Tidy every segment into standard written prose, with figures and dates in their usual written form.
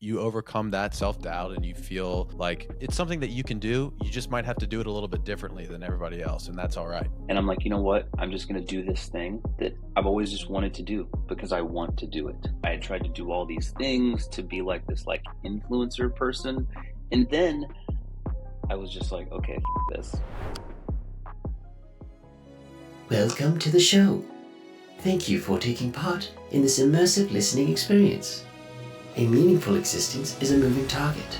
you overcome that self-doubt and you feel like it's something that you can do. You just might have to do it a little bit differently than everybody else, and that's all right. And I'm like, you know what? I'm just going to do this thing that I've always just wanted to do because I want to do it. I had tried to do all these things to be like this like influencer person. And then I was just like, okay, this. Welcome to the show. Thank you for taking part in this immersive listening experience. A meaningful existence is a moving target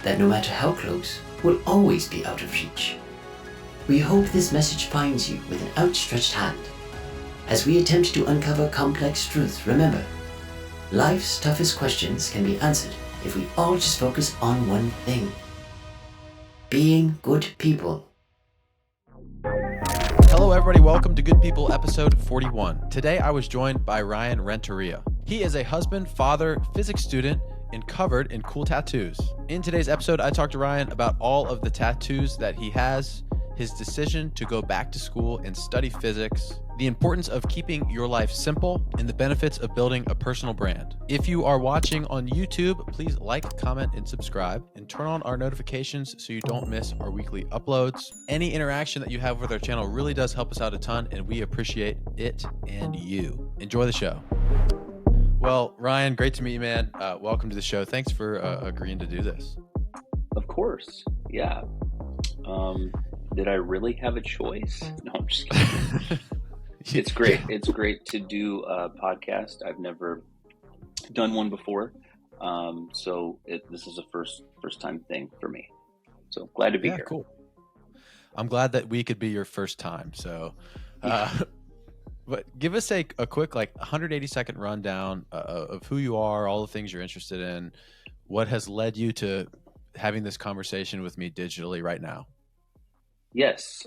that, no matter how close, will always be out of reach. We hope this message finds you with an outstretched hand. As we attempt to uncover complex truths, remember, life's toughest questions can be answered if we all just focus on one thing: being good people. Hello, everybody. Welcome to Good People, episode 41. Today, I was joined by Ryan Renteria. He is a husband, father, physics student, and covered in cool tattoos. In today's episode, I talked to Ryan about all of the tattoos that he has, his decision to go back to school and study physics, the importance of keeping your life simple, and the benefits of building a personal brand. If you are watching on YouTube, please like, comment, and subscribe, and turn on our notifications so you don't miss our weekly uploads. Any interaction that you have with our channel really does help us out a ton, and we appreciate it and you. Enjoy the show. Well, Ryan, great to meet you, man. Welcome to the show. Thanks for agreeing to do this. Of course. Yeah. Did I really have a choice? No, I'm just kidding. It's great. It's great to do a podcast. I've never done one before. So this is a first time thing for me. So glad to be here. Cool. I'm glad that we could be your first time. So, but give us a quick, 180-second rundown of who you are, all the things you're interested in, what has led you to having this conversation with me digitally right now. Yes.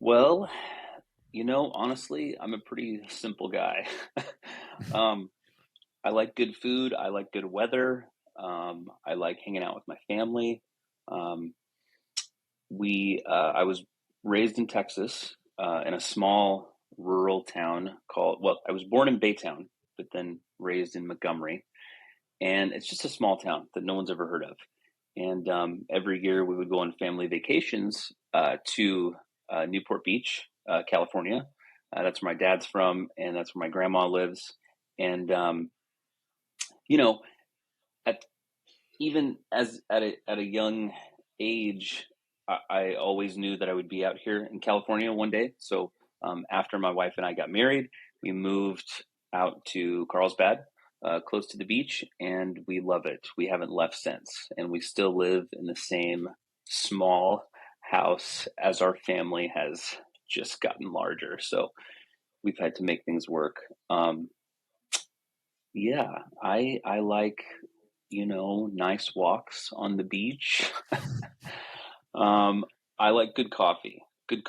Well, honestly, I'm a pretty simple guy. I like good food. I like good weather. I like hanging out with my family. I was raised in Texas, in a small rural town I was born in Baytown, but then raised in Montgomery. And it's just a small town that no one's ever heard of. And every year we would go on family vacations to Newport Beach, California. That's where my dad's from, and that's where my grandma lives. And even at a young age, I always knew that I would be out here in California one day. So after my wife and I got married, we moved out to Carlsbad, close to the beach, and we love it. We haven't left since, and we still live in the same small house as our family has just gotten larger. So we've had to make things work. I like, nice walks on the beach. I like good coffee, good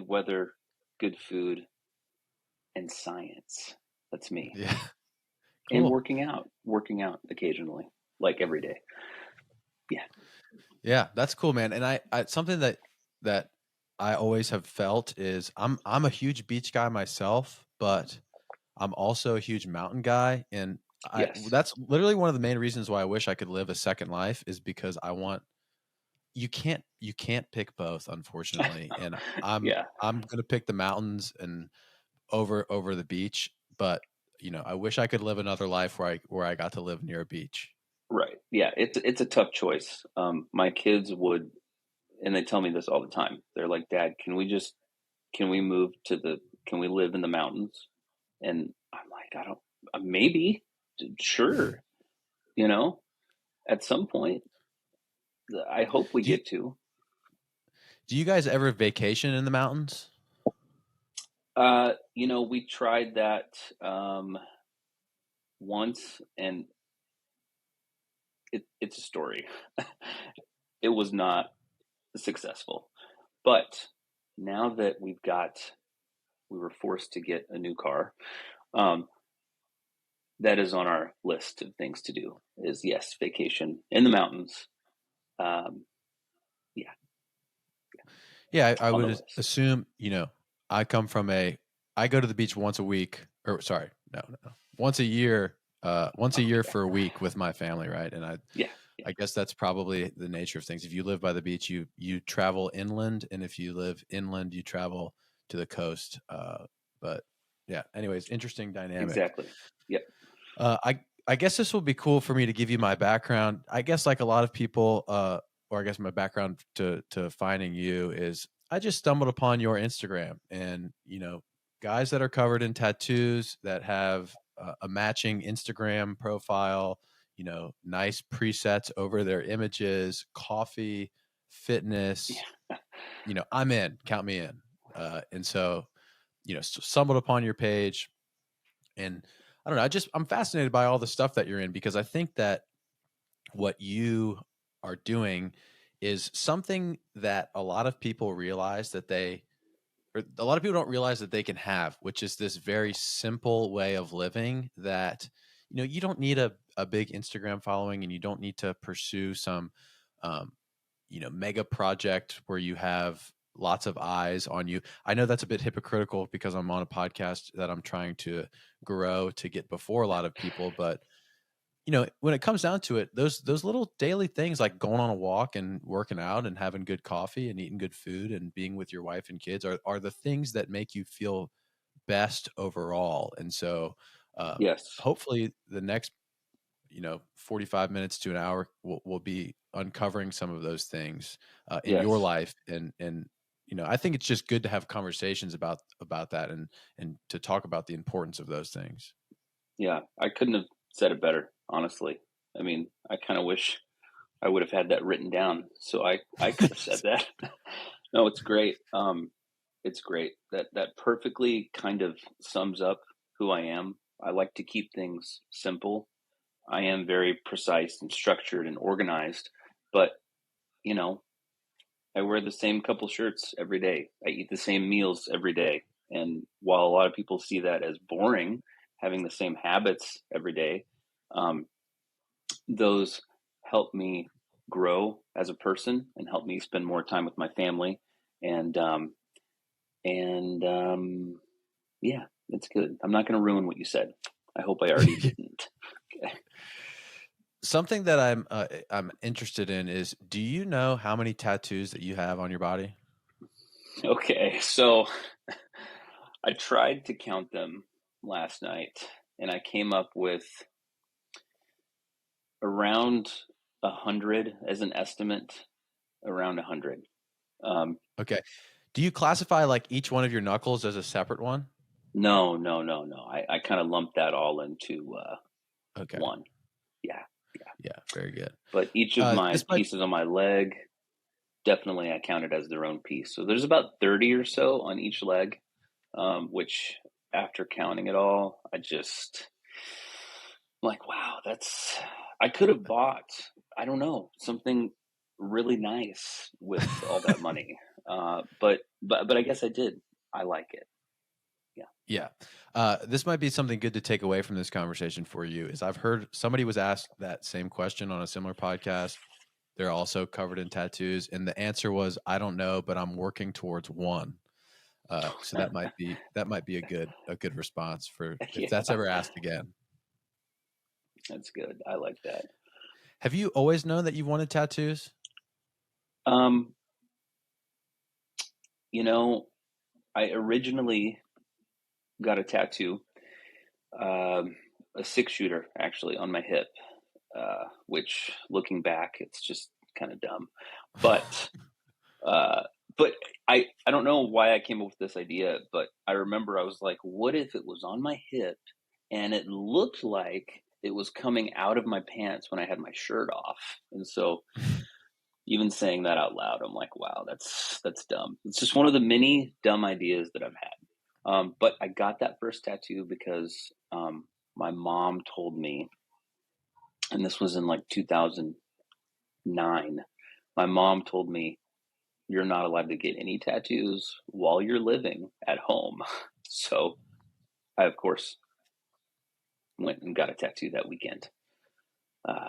weather, good food, and science. That's me. Yeah. Cool. And working out occasionally, like every day. Yeah. Yeah, that's cool, man. And I something that I always have felt is I'm a huge beach guy myself, but I'm also a huge mountain guy. And Yes. That's literally one of the main reasons why I wish I could live a second life, is because you can't pick both, unfortunately. And I'm going to pick the mountains and over the beach, but I wish I could live another life where I got to live near a beach. Right. Yeah. It's a tough choice. My kids would, and they tell me this all the time. They're like, Dad, can we live in the mountains? And I'm like, maybe, sure. At some point, I hope we get to. Do you guys ever vacation in the mountains? We tried that once, and it's a story. It was not successful. But now that we were forced to get a new car, that is on our list of things to do, is yes, vacation in the mountains. Yeah, I would assume, I go to the beach once a week, or sorry, no, once a year. once a year for a week with my family, right? And Yeah. I guess that's probably the nature of things. If you live by the beach, you travel inland, and if you live inland, you travel to the coast. But yeah, anyways, interesting dynamic. Exactly. Yep. I guess this will be cool for me to give you my background. I guess like a lot of people, or I guess my background to finding you is I just stumbled upon your Instagram, and guys that are covered in tattoos that have a matching Instagram profile, nice presets over their images, coffee, fitness, Yeah. I'm in, count me in. And so, stumbled upon your page, and I don't know, I'm fascinated by all the stuff that you're in, because I think that what you are doing is something that a lot of people realize that or a lot of people don't realize that they can have, which is this very simple way of living that, you don't need a big Instagram following, and you don't need to pursue some, um, mega project where you have lots of eyes on you. I know that's a bit hypocritical because I'm on a podcast that I'm trying to grow to get before a lot of people, but when it comes down to it, those little daily things like going on a walk and working out and having good coffee and eating good food and being with your wife and kids are the things that make you feel best overall. And so, Yes. hopefully the next 45 minutes to an hour will be uncovering some of those things in your Yes. life. And I think it's just good to have conversations about that, and to talk about the importance of those things. Yeah. I couldn't have said it better, honestly. I mean, I kind of wish I would have had that written down so I could have said that. No, it's great. It's great. That perfectly kind of sums up who I am. I like to keep things simple. I am very precise and structured and organized, but you know, I wear the same couple shirts every day. I eat the same meals every day. And while a lot of people see that as boring, having the same habits every day, um, those help me grow as a person and help me spend more time with my family. And and yeah, it's good. I'm not going to ruin what you said. I hope I already didn't. Okay. Something that I'm interested in is, do you know how many tattoos that you have on your body? Okay, so I tried to count them last night, and I came up with around 100 as an estimate. Around 100. Um, Okay. Do you classify like each one of your knuckles as a separate one? no, no, no, no. I kind of lumped that all into Okay. one. Yeah, yeah. Yeah, very good. But each of my This might pieces on my leg, definitely I counted as their own piece. So there's about 30 or so on each leg, which after counting it all, I'm like, wow, I could have bought, I don't know, something really nice with all that money. But I guess I did. I like it. Yeah. Yeah. This might be something good to take away from this conversation for you, is I've heard somebody was asked that same question on a similar podcast. They're also covered in tattoos, and the answer was, I don't know, but I'm working towards one. So that might be a good response for if Yeah, that's ever asked again. that's good. I like that. Have you always known that you wanted tattoos? Um, you know, I originally got a tattoo, a 6 shooter actually on my hip, which looking back, it's just kind of dumb. But uh, but I don't know why I came up with this idea, but I remember I was like, what if it was on my hip and it looked like it was coming out of my pants when I had my shirt off? And so even saying that out loud, I'm like, wow, that's dumb. It's just one of the many dumb ideas that I've had. But I got that first tattoo because my mom told me, and this was in like 2009. My mom told me, you're not allowed to get any tattoos while you're living at home. So I, of course, went and got a tattoo that weekend. Uh,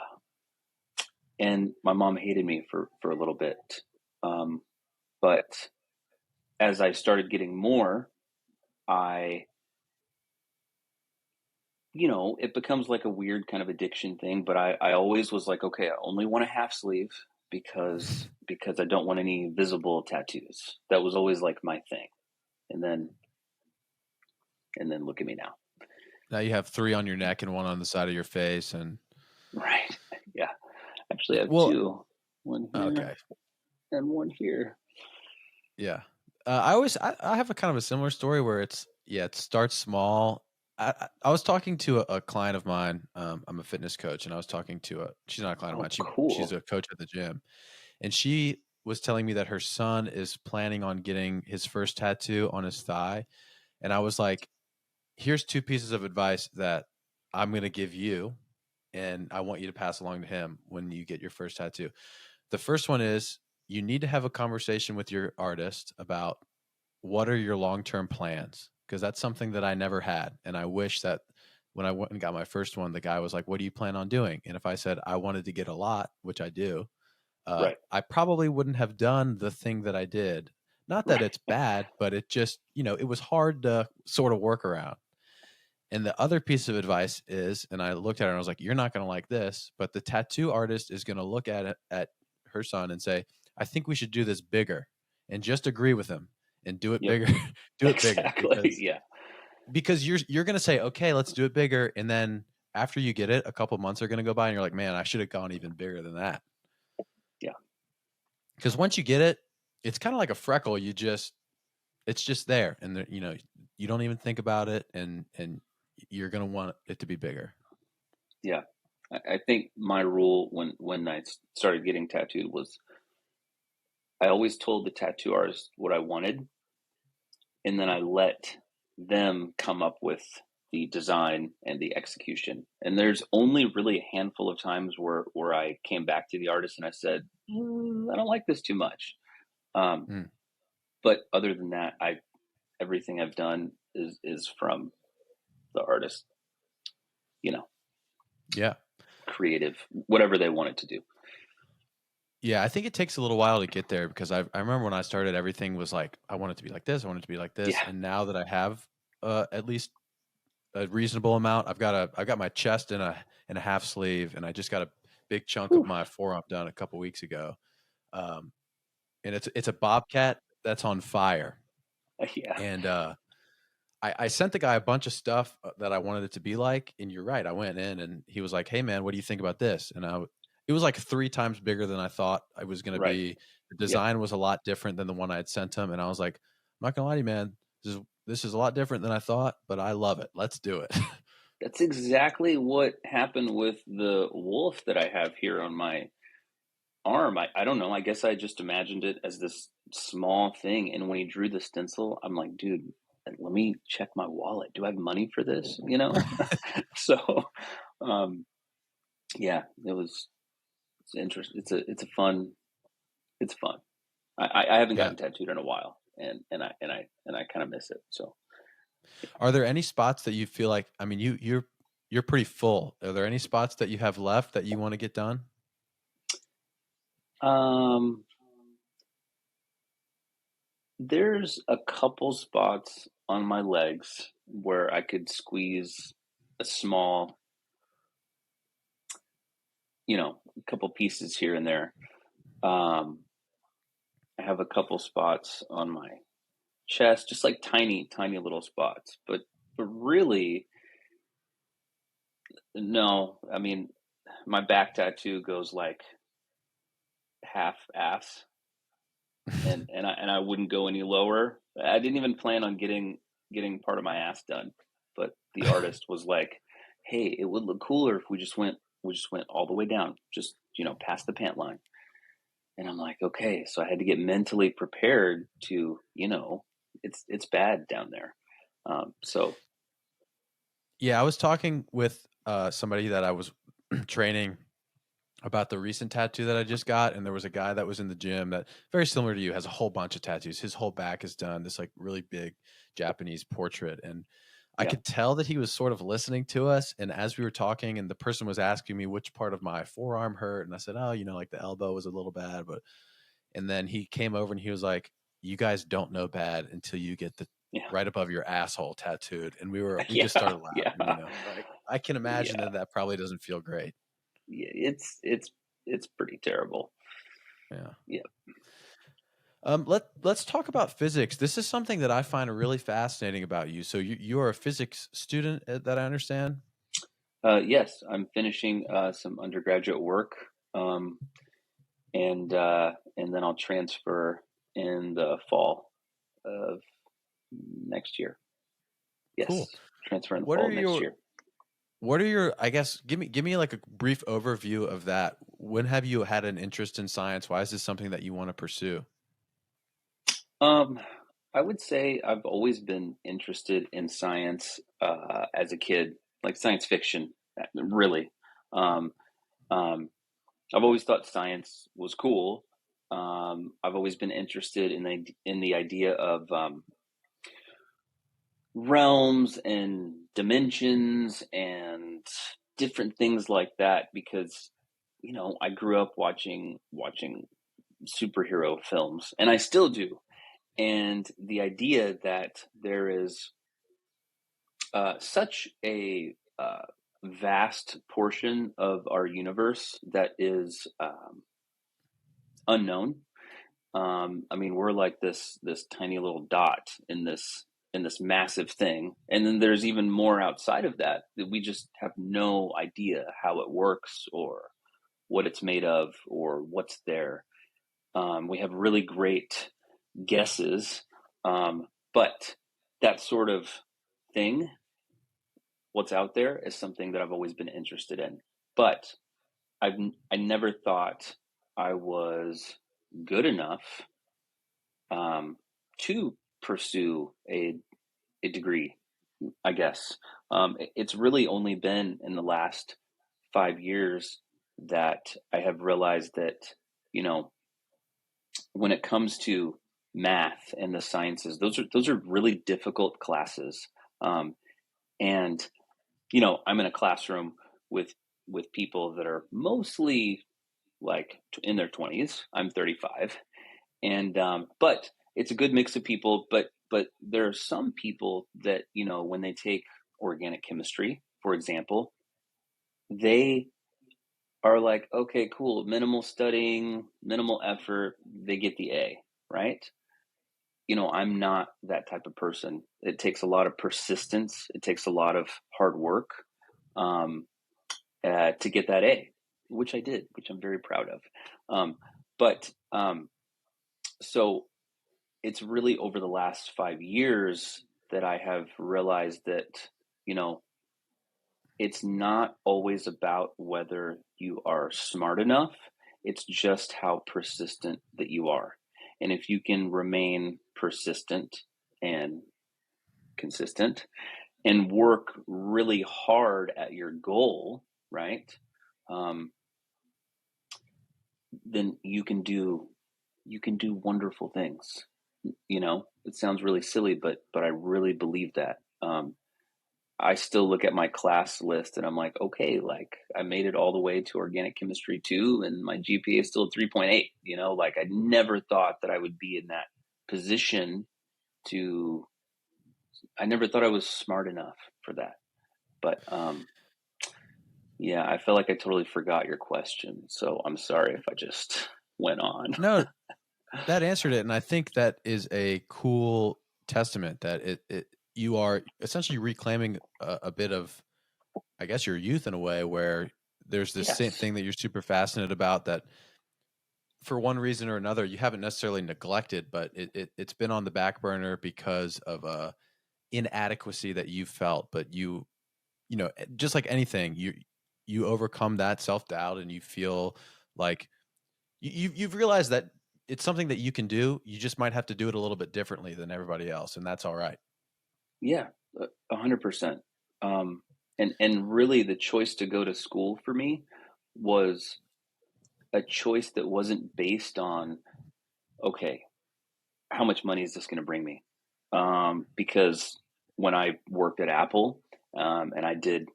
and my mom hated me for a little bit. But as I started getting more, I it becomes like a weird kind of addiction thing. But I always was like, okay, I only want a half sleeve because I don't want any visible tattoos. That was always like my thing. And then look at me now. Now you have 3 on your neck and 1 on the side of your face, and Right. Yeah. Actually, I have well, two. One here okay, and one here. yeah. I have a kind of a similar story where it starts small. I was talking to a client of mine. I'm a fitness coach, and I was talking to she's not a client of Oh, mine. She's cool. a coach at the gym, and she was telling me that her son is planning on getting his first tattoo on his thigh, and I was like, here's 2 pieces of advice that I'm going to give you, and I want you to pass along to him when you get your first tattoo. The first one is you need to have a conversation with your artist about what are your long-term plans, because that's something that I never had, and I wish that when I went and got my first one, the guy was like, "What do you plan on doing?" And if I said I wanted to get a lot, which I do, Right. I probably wouldn't have done the thing that I did. Not that Right. it's bad, but it just, it was hard to sort of work around. And the other piece of advice is, and I looked at her and I was like, "You're not going to like this," but the tattoo artist is going to look at her son and say, "I think we should do this bigger," and just agree with him and do it Yep. bigger, do it bigger, Exactly. Yeah. because you're going to say, "Okay, let's do it bigger," and then after you get it, a couple months are going to go by, and you're like, "Man, I should have gone even bigger than that." Yeah. Because once you get it, it's kind of like a freckle. It's just there, and you don't even think about it, and you're going to want it to be bigger. Yeah. I think my rule when I started getting tattooed was I always told the tattoo artist what I wanted, and then I let them come up with the design and the execution. And there's only really a handful of times where I came back to the artist and I said, I don't like this too much. Um, Mm, but other than that, I everything I've done is from the artist, you know, yeah. creative, whatever they wanted to do. Yeah, I think it takes a little while to get there because I remember when I started, everything was like, I want it to be like this, I want it to be like this, Yeah. and now that I have at least a reasonable amount, I've got my chest in a half sleeve, and I just got a big chunk of Whew. my forearm done a couple weeks ago, um, and it's a bobcat that's on fire, Yeah. and I sent the guy a bunch of stuff that I wanted it to be like, and you're right. I went in and he was like, "Hey man, what do you think about this?" And it was like 3 times bigger than I thought it was going to Right. be. The Yep. design was a lot different than the one I had sent him, and I was like, "I'm not gonna lie to you, man. This is a lot different than I thought, but I love it. Let's do it." That's exactly what happened with the wolf that I have here on my arm. I don't know. I guess I just imagined it as this small thing. And when he drew the stencil, I'm like, dude, let me check my wallet. Do I have money for this? So, um, yeah, it's interesting. It's fun. I haven't Yeah. gotten tattooed in a while, and I kind of miss it. So, Are there any spots that you feel like? I mean, you're pretty full. Are there any spots that you have left that you want to get done? um, there's a couple spots on my legs where I could squeeze a small, a couple pieces here and there. Um, I have a couple spots on my chest, just like tiny, tiny little spots. But really, no. I mean, my back tattoo goes like half ass, and I wouldn't go any lower. I didn't even plan on getting part of my ass done, but the artist was like, "Hey, it would look cooler if we just went all the way down, just past the pant line." And I'm like, "Okay." So I had to get mentally prepared to, it's bad down there. So Yeah, I was talking with somebody that I was training about the recent tattoo that I just got, and there was a guy that was in the gym that very similar to you has a whole bunch of tattoos. His whole back is done, this like really big Japanese portrait, and I yeah, could tell that he was sort of listening to us. And as we were talking, and the person was asking me which part of my forearm hurt, and I said, "Oh, like the elbow was a little bad," but and then he came over and he was like, "You guys don't know bad until you get the yeah, right above your asshole tattooed," and we just yeah, started laughing, yeah. I can imagine Yeah, that probably doesn't feel great. yeah, it's pretty terrible. Yeah. Yeah. Let's talk about physics. This is something that I find really fascinating about you. So you are a physics student, that I understand. Yes, I'm finishing some undergraduate work, um, and then I'll transfer in the fall of next year. Cool. Yes, transfer in the What fall are of next your year. What are your, I guess, give me like a brief overview of that. When have you had an interest in science? Why is this something that you want to pursue? Um, I would say I've always been interested in science as a kid, like science fiction, really. Um, um, I've always thought science was cool. I've always been interested in the idea of realms and dimensions and different things like that because I grew up watching superhero films, and I still do. And the idea that there is such a vast portion of our universe that is unknown. I mean, we're like this tiny little dot in this massive thing, and then there's even more outside of that that we just have no idea how it works or what it's made of or what's there. We have really great guesses, but that sort of thing, what's out there, is something that I've always been interested in. But I never thought I was good enough um, to pursue a degree, I guess. It's really only been in the last 5 years that I have realized that, you know, when it comes to math and the sciences, those are really difficult classes. Um, and I'm in a classroom with people that are mostly like in their 20s. I'm 35, and but it's a good mix of people. But there are some people that when they take organic chemistry, for example, they are like, okay, cool, minimal studying, minimal effort, they get the A, right? I'm not that type of person. It takes a lot of persistence. It takes a lot of hard work um, to get that A, which I did, which I'm very proud of. But so it's really over the last 5 years that I have realized that, you know, it's not always about whether you are smart enough. It's just how persistent that you are. And if you can remain persistent and consistent and work really hard at your goal, right? Um, then you can do wonderful things. It sounds really silly, but I really believe that. I still look at my class list and I'm like, okay, like I made it all the way to organic chemistry 2 and my GPA is still 3.8. Like I never thought that I would be in that position to I never thought I was smart enough for that. But yeah, I feel like I totally forgot your question. So I'm sorry if I just went on. No, that answered it, and I think that is a cool testament that you are essentially reclaiming a bit of, I guess, your youth in a way, where there's this same Yes. thing that you're super passionate about that for one reason or another you haven't necessarily neglected, but it's been on the back burner because of a inadequacy that you felt. But just like anything, you overcome that self-doubt and you feel like you've realized that it's something that you can do. You just might have to do it a little bit differently than everybody else, and that's all right. Yeah, 100%. And really, the choice to go to school for me was a choice that wasn't based on, okay, how much money is this going to bring me? Because when I worked at Apple, and I did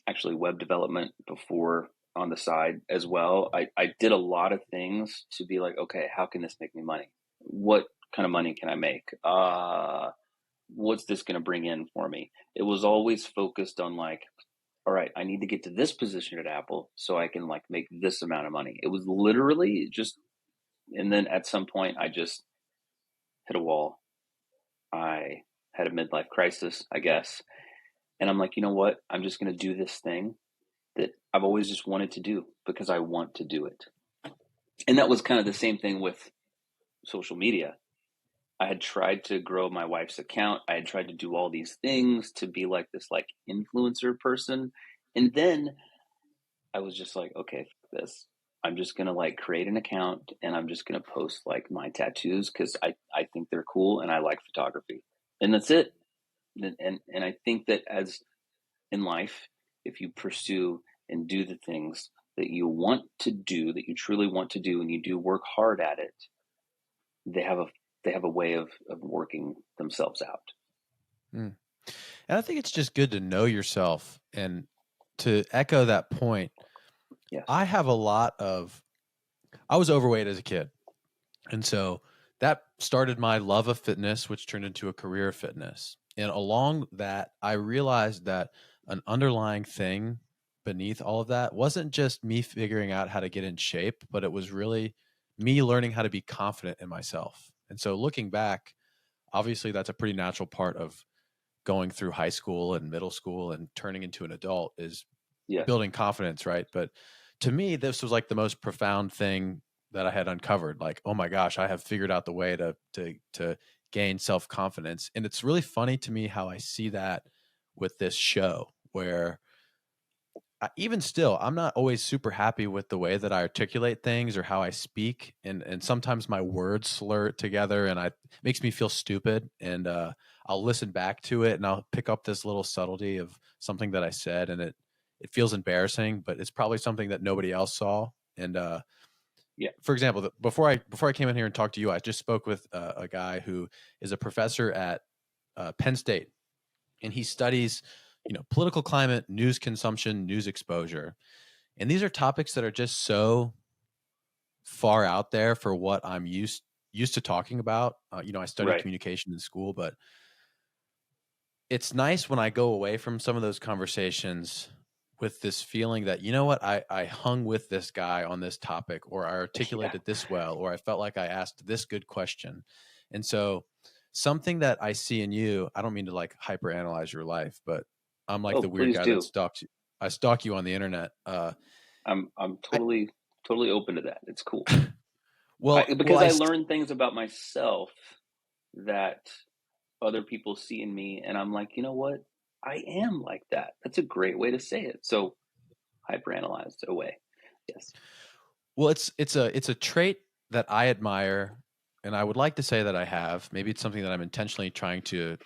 actually web development before on the side as well, I did a lot of things to be like, okay, how can this make me money? What kind of money can I make? What's this going to bring in for me? It was always focused on like, all right, I need to get to this position at Apple so I can like make this amount of money. It was literally just, and then at some point I just hit a wall. I had a midlife crisis, I guess. And I'm like, you know what? I'm just going to do this thing that I've always just wanted to do because I want to do it. And that was kind of the same thing with social media. I had tried to grow my wife's account. I had tried to do all these things to be like this like influencer person. And then I was just like, okay, this. I'm just gonna like create an account and I'm just gonna post like my tattoos because I think they're cool and I like photography. And that's it. And I think that as in life, if you pursue and do the things that you want to do, that you truly want to do, and you do work hard at it, they have a way of working themselves out. Mm. And I think it's just good to know yourself. And to echo that point, Yes. I was overweight as a kid. And so that started my love of fitness, which turned into a career of fitness. And along that, I realized that an underlying thing beneath all of that wasn't just me figuring out how to get in shape, but it was really me learning how to be confident in myself. And so looking back, obviously that's a pretty natural part of going through high school and middle school and turning into an adult is Yes. building confidence, right? But to me, this was like the most profound thing that I had uncovered. Like, oh my gosh, I have figured out the way to gain self-confidence. And it's really funny to me how I see that with this show where even still, I'm not always super happy with the way that I articulate things or how I speak, and sometimes my words slur together, and it makes me feel stupid. And I'll listen back to it, and I'll pick up this little subtlety of something that I said, and it feels embarrassing, but it's probably something that nobody else saw. And Yeah. for example, before I came in here and talked to you, I just spoke with a guy who is a professor at Penn State, and he studies political climate, news consumption, news exposure. And these are topics that are just so far out there for what I'm used to talking about. I studied Right. communication in school, but it's nice when I go away from some of those conversations with this feeling that, you know what, I hung with this guy on this topic, or I Yeah. articulated this well, or I felt like I asked this good question. And so something that I see in you, I don't mean to like hyper analyze your life, but I'm like Oh, the weird please guy that do. stalks you. I stalk you on the internet. I'm I, totally open to that. It's cool. well, Because I learn things about myself that other people see in me, and I'm like, you know what? I am like that. That's a great way to say it. So hyperanalyzed away. Yes. well, it's a trait that I admire, and I would like to say that I have. Maybe it's something that I'm intentionally trying to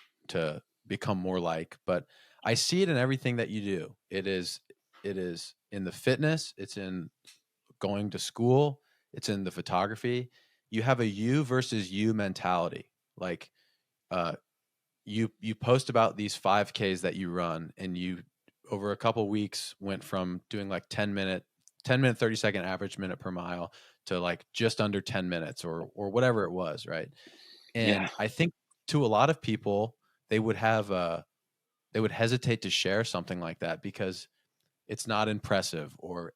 become more like, but I see it in everything that you do. It is in the fitness, it's in going to school, it's in the photography. You have a you versus you mentality. Like uh you post about these 5Ks that you run, and you over a couple weeks went from doing like 10 minute 30-second average minute per mile to like just under 10 minutes or whatever it was, right? Yeah. And I think to a lot of people, they would have they would hesitate to share something like that because it's not impressive, or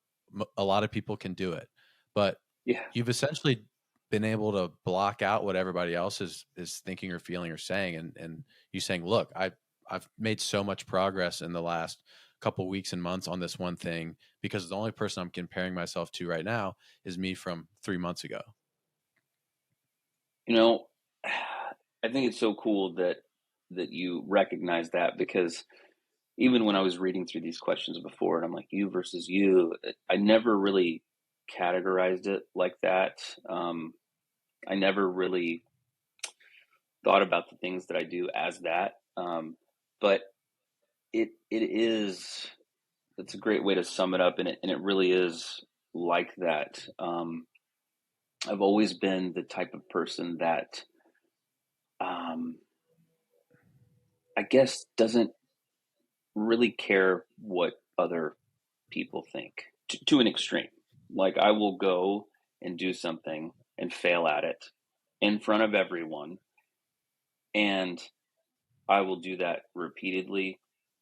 a lot of people can do it. But Yeah. you've essentially been able to block out what everybody else is thinking or feeling or saying, and you saying, look, I've made so much progress in the last couple weeks and months on this one thing, because the only person I'm comparing myself to right now is me from 3 months ago. You know, I think it's so cool that you recognize that, because even when I was reading through these questions before, and I'm like, you versus you, I never really categorized it like that. I never really thought about the things that I do as that. But it is, it's a great way to sum it up, and it really is like that. I've always been the type of person that, um, I guess, doesn't really care what other people think to an extreme. Like, I will go and do something and fail at it in front of everyone, and I will do that repeatedly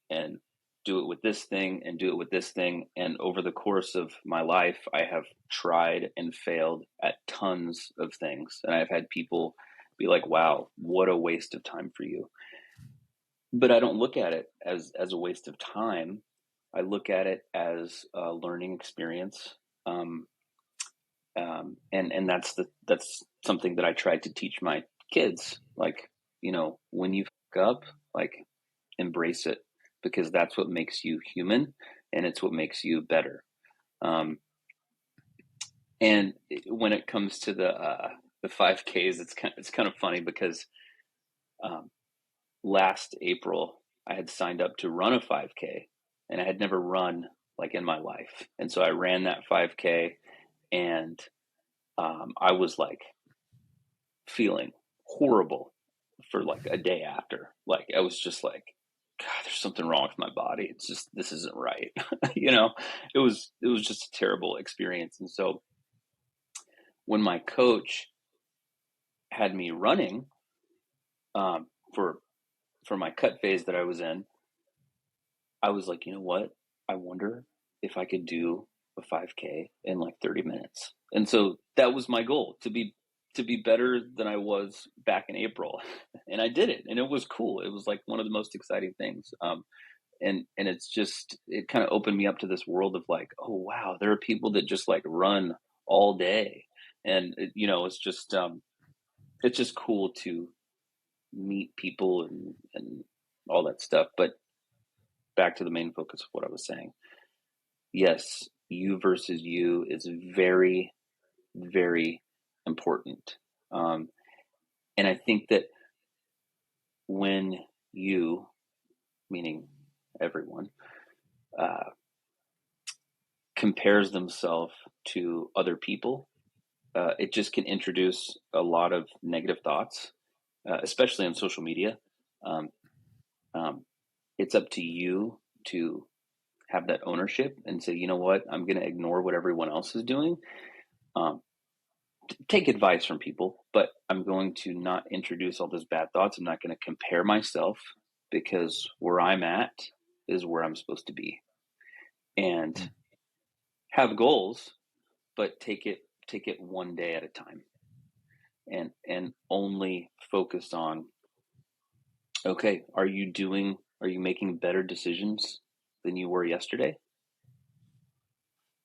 and do it with this thing and do it with this thing. And over the course of my life, I have tried and failed at tons of things. And I've had people be like, wow, what a waste of time for you. But I don't look at it as a waste of time. I look at it as a learning experience. And that's something that I tried to teach my kids. Like, when you fuck up, like, embrace it, because that's what makes you human, and it's what makes you better. And when it comes to the 5Ks, it's kind of funny because last April I had signed up to run a 5K, and I had never run like in my life, and so I ran that 5K, and I was like feeling horrible for like a day after. Like, I was just like, God, there's something wrong with my body. It's just, this isn't right. It was just a terrible experience. And so when my coach had me running for my cut phase that I was in, I was like, you know what? I wonder if I could do a 5K in like 30 minutes. And so that was my goal, to be better than I was back in April. And I did it, and it was cool. It was like one of the most exciting things. And it kind of opened me up to this world of like, oh wow, there are people that just like run all day. And it's just cool to meet people and all that stuff. But back to the main focus of what I was saying. Yes, you versus you is very, very important. And I think that when you, meaning everyone, compares themselves to other people, it just can introduce a lot of negative thoughts, especially on social media. It's up to you to have that ownership and say, you know what, I'm going to ignore what everyone else is doing. Take advice from people, but I'm going to not introduce all those bad thoughts. I'm not going to compare myself, because where I'm at is where I'm supposed to be. And have goals, but take it one day at a time, and only focus on, okay, are you making better decisions than you were yesterday?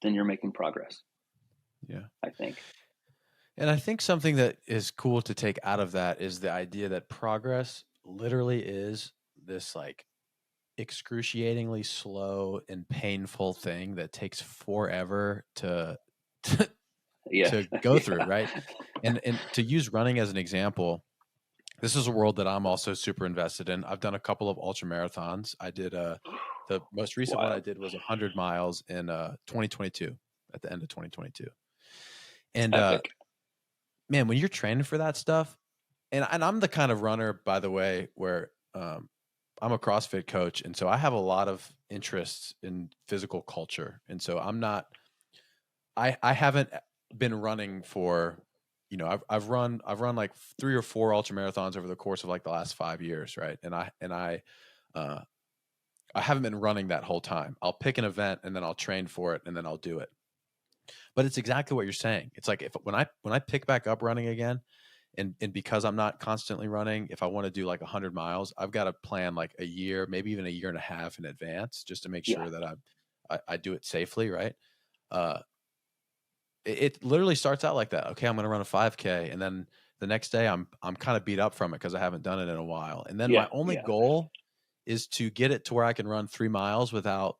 Then you're making progress. Yeah, I think. And I think something that is cool to take out of that is the idea that progress literally is this like excruciatingly slow and painful thing that takes forever to Yeah. go Yeah. through, right? And to use running as an example, this is a world that I'm also super invested in. I've done a couple of ultra marathons. I did the most recent one I Wild. did was 100 miles in 2022, at the end of 2022. And Epic. man, when you're training for that stuff, and I'm the kind of runner, by the way, where I'm a CrossFit coach, and so I have a lot of interests in physical culture, and so I haven't been running for, I've run like 3 or 4 ultra marathons over the course of like the last 5 years, right? And I haven't been running that whole time. I'll pick an event and then I'll train for it and then I'll do it. But it's exactly what you're saying. It's like when I pick back up running again, and because I'm not constantly running, if I want to do like 100 miles, I've got to plan like a year, maybe even a year and a half in advance, just to make Yeah. sure that I do it safely, right? It literally starts out like that. Okay, I'm going to run a 5K, and then the next day I'm kind of beat up from it because I haven't done it in a while. And then my Yeah. only Yeah. goal is to get it to where I can run 3 miles without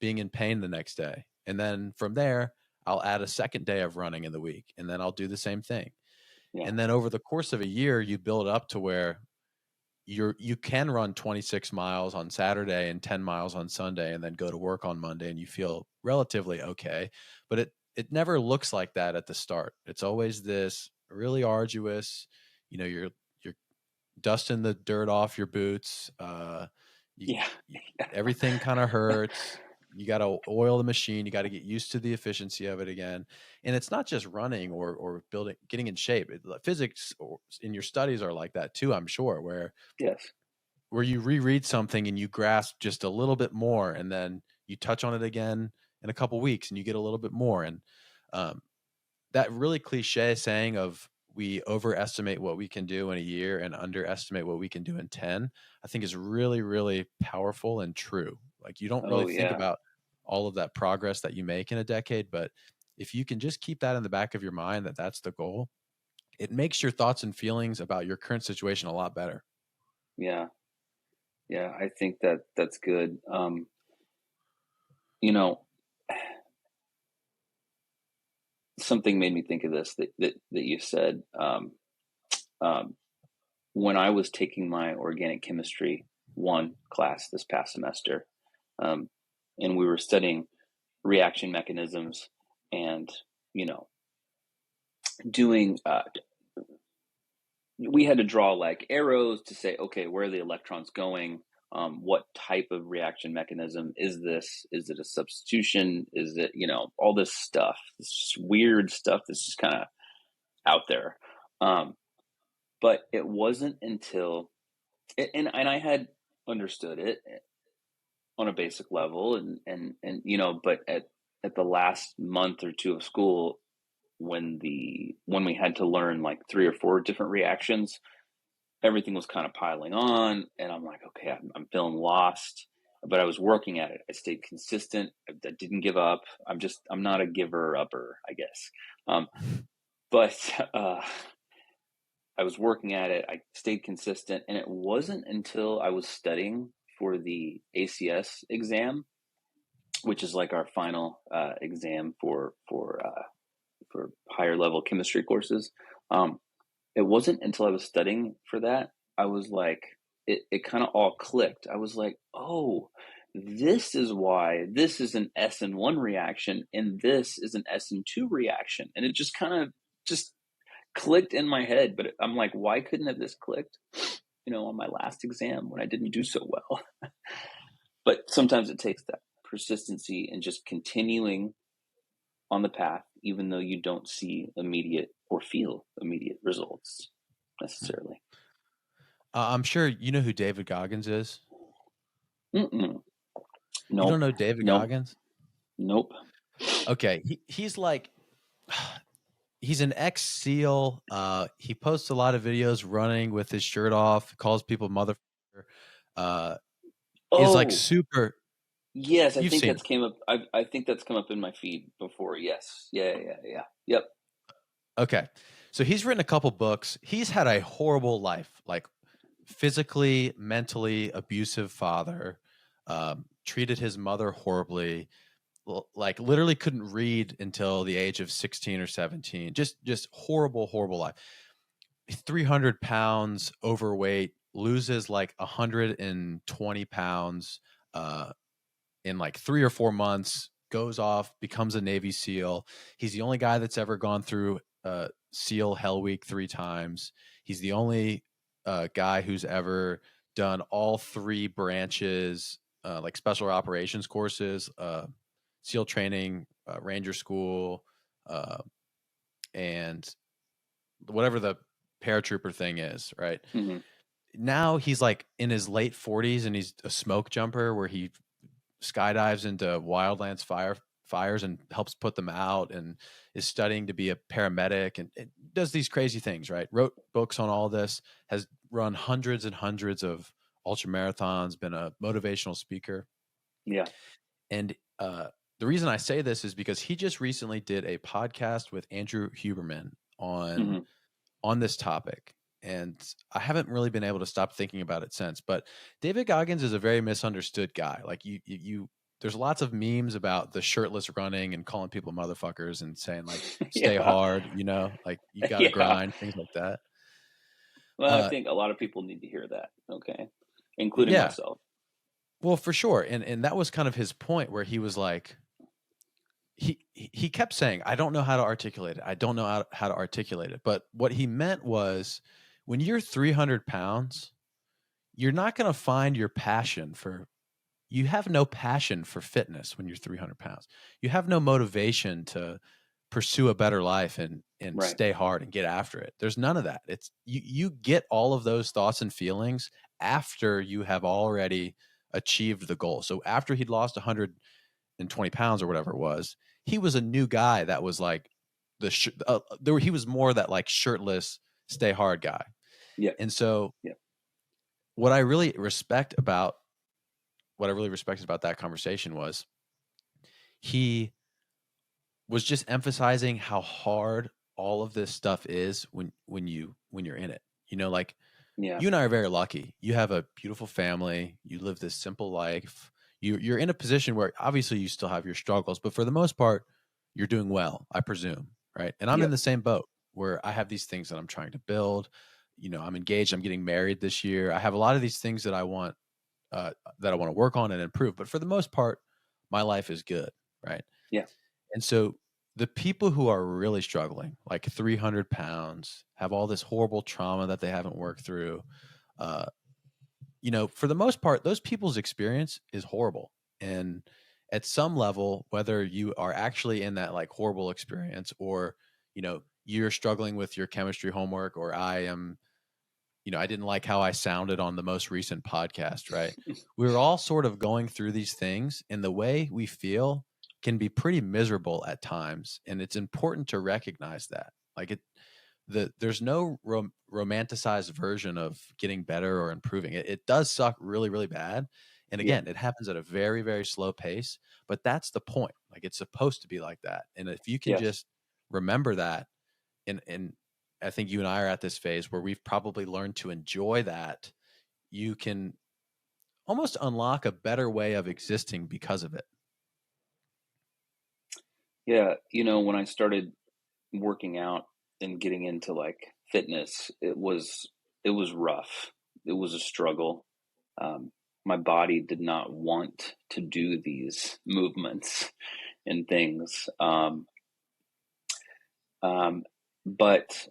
being in pain the next day. And then from there, I'll add a second day of running in the week, and then I'll do the same thing. Yeah. And then over the course of a year, you build up to where you can run 26 miles on Saturday and 10 miles on Sunday, and then go to work on Monday, and you feel relatively okay. But it never looks like that at the start. It's always this really arduous, you're dusting the dirt off your boots. Yeah. Everything kind of hurts. You got to oil the machine. You got to get used to the efficiency of it again. And it's not just running or getting in shape. Physics in your studies are like that too, I'm sure, where Yes. where you reread something and you grasp just a little bit more, and then you touch on it again in a couple weeks and you get a little bit more. And um, that really cliche saying of we overestimate what we can do in a year and underestimate what we can do in 10, I think is really, really powerful and true. Like, you don't really Oh think yeah. about all of that progress that you make in a decade, but if you can just keep that in the back of your mind, that that's the goal, it makes your thoughts and feelings about your current situation a lot better. Yeah. Yeah. I think that that's good. You know, something made me think of this that you said. Um, when I was taking my organic chemistry one class this past semester, um, and we were studying reaction mechanisms and, you know, doing, we had to draw like arrows to say, okay, where are the electrons going? What type of reaction mechanism is this? Is it a substitution? Is it, all this stuff, this weird stuff that's just kind of out there. Um, but it wasn't until, and I had understood it on a basic level, and but at the last month or two of school, when we had to learn like three or four different reactions, everything was kind of piling on, and I'm like, okay, I'm feeling lost, but I was working at it. I stayed consistent. I didn't give up. I'm not a giver upper, I guess. But I was working at it. I stayed consistent, and it wasn't until I was studying for the ACS exam, which is like our final exam for higher level chemistry courses. It wasn't until I was studying for that, I was like, it kind of all clicked. I was like, oh, this is why this is an SN1 reaction and this is an SN2 reaction. And it just kind of just clicked in my head. But I'm like, why couldn't have this clicked, on my last exam when I didn't do so well? But sometimes it takes that persistency and just continuing on the path, even though you don't see immediate or feel immediate results necessarily. I'm sure you know who David Goggins is. Mm-mm. You don't Nope. know David Nope. Goggins? Nope. Okay, he's like, he's an ex SEAL. He posts a lot of videos running with his shirt off, calls people motherfucker. Is like Oh, super. yes. I You've think seen that's him. came up. I think that's come up in my feed before. Yes. Yeah. Yeah. Yeah. Yep. Okay, so he's written a couple books. He's had a horrible life, like physically, mentally abusive father. Treated his mother horribly. Like literally couldn't read until the age of 16 or 17. Just horrible, horrible life. 300 pounds overweight, loses like 120 pounds in like 3 or 4 months, goes off, becomes a Navy SEAL. He's the only guy that's ever gone through SEAL Hell Week 3 times. He's the only guy who's ever done all three branches, like special operations courses, SEAL training, Ranger School, uh, and whatever the paratrooper thing is, right? Mm-hmm. Now he's like in his late 40s and he's a smoke jumper where he skydives into wildlands fires and helps put them out, and is studying to be a paramedic, and it does these crazy things, right? Wrote books on all this, has run hundreds and hundreds of ultra marathons, been a motivational speaker. Yeah. And the reason I say this is because he just recently did a podcast with Andrew Huberman Mm-hmm. on this topic. And I haven't really been able to stop thinking about it since. But David Goggins is a very misunderstood guy. Like there's lots of memes about the shirtless running and calling people motherfuckers and saying like, stay Yeah. hard, like you got to Yeah. grind, things like that. Well, I Uh, think a lot of people need to hear that. Okay, including yeah, myself. well, for sure. And that was kind of his point where he was like, he kept saying, I don't know how to articulate it. I don't know how to articulate it. But what he meant was when you're 300 pounds, you're not going to find your passion for, you have no passion for fitness when you're 300 pounds. You have no motivation to pursue a better life and Right. stay hard and get after it. There's none of that. It's you get all of those thoughts and feelings after you have already achieved the goal. So after he'd lost 120 pounds or whatever it was, he was a new guy that was like he was more that like shirtless, stay hard guy. Yeah. And so Yeah. what I really respected about that conversation was he was just emphasizing how hard all of this stuff is when you're in it. Like Yeah. you and I are very lucky. You have a beautiful family. You live this simple life. You're in a position where obviously you still have your struggles, but for the most part, you're doing well, I presume, right? And I'm in Yep. the same boat where I have these things that I'm trying to build. I'm engaged. I'm getting married this year. I have a lot of these things that I want to work on and improve. But for the most part, my life is good, right? Yeah. And so the people who are really struggling, like 300 pounds, have all this horrible trauma that they haven't worked through. Uh, for the most part, those people's experience is horrible. And at some level, whether you are actually in that like horrible experience or, you're struggling with your chemistry homework, or I am, I didn't like how I sounded on the most recent podcast, right? We were all sort of going through these things, and the way we feel can be pretty miserable at times. And it's important to recognize that. Like there's no romanticized version of getting better or improving. It does suck really, really bad. And Yeah. again, it happens at a very, very slow pace, but that's the point. Like it's supposed to be like that. And if you can Yes. just remember that, and I think you and I are at this phase where we've probably learned to enjoy that, you can almost unlock a better way of existing because of it. Yeah. When I started working out and getting into like fitness, it was rough. It was a struggle. My body did not want to do these movements and things. But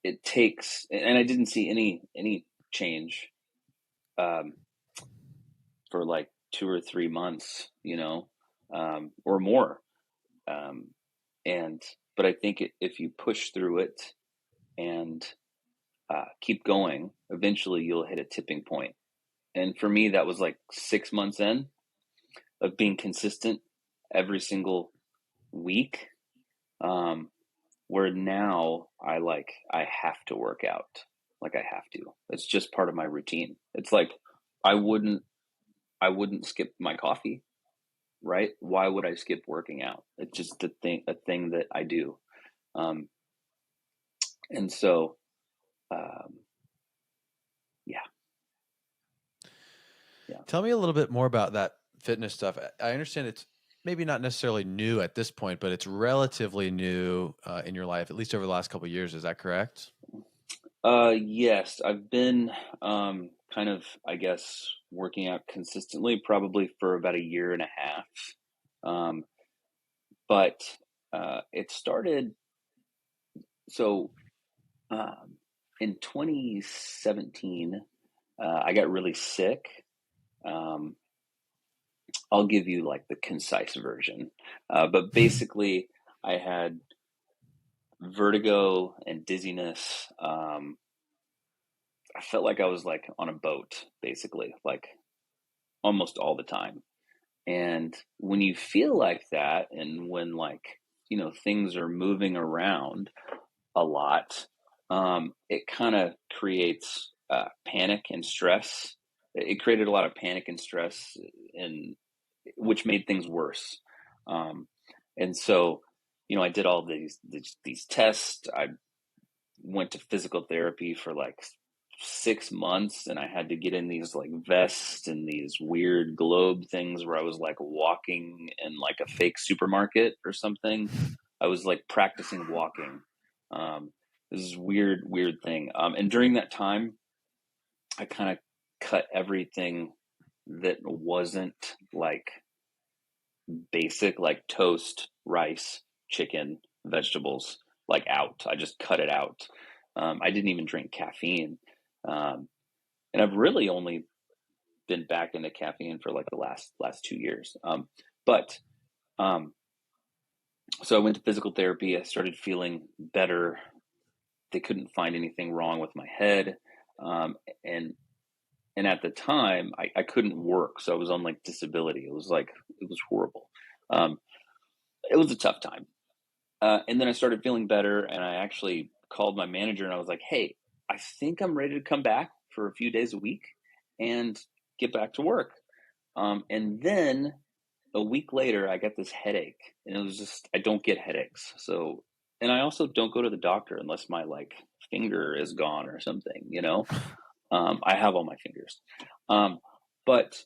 it takes, and I didn't see any change um, for like 2 or 3 months, or more. Um, but I think if you push through it and keep going, eventually you'll hit a tipping point. And for me, that was like 6 months in of being consistent every single week. Where now I have to work out. Like I have to. It's just part of my routine. It's like I wouldn't skip my coffee, right? Why would I skip working out? It's just a thing that I do. Um, and so, um, yeah. Tell me a little bit more about that fitness stuff. I understand it's maybe not necessarily new at this point, but it's relatively new in your life, at least over the last couple of years. Is that correct? Yes, I've been kind of, I guess, working out consistently probably for about a year and a half. Um, but it started so in 2017, I got really sick. Um, I'll give you like the concise version. But basically, I had vertigo and dizziness. I felt like I was like on a boat, basically, like almost all the time. And when you feel like that, and when like, things are moving around a lot, it kind of creates panic and stress. It created a lot of panic and stress, and which made things worse. Um, and so, I did all these tests. I went to physical therapy for like 6 months, and I had to get in these like vests and these weird globe things where I was like walking in like a fake supermarket or something. I was like practicing walking. This is weird thing. And during that time, I kind of cut everything that wasn't like basic, like toast, rice, chicken, vegetables, like out. I just cut it out. I didn't even drink caffeine. Um, and I've really only been back into caffeine for like the last 2 years. But so I went to physical therapy. I started feeling better. They couldn't find anything wrong with my head. And at the time I couldn't work. So I was on like disability. It was horrible. Um, it was a tough time. And then I started feeling better, and I actually called my manager and I was like, hey, I think I'm ready to come back for a few days a week and get back to work. And then a week later, I got this headache, and it was just, I don't get headaches. So, and I also don't go to the doctor unless my like finger is gone or something, you know? I have all my fingers. But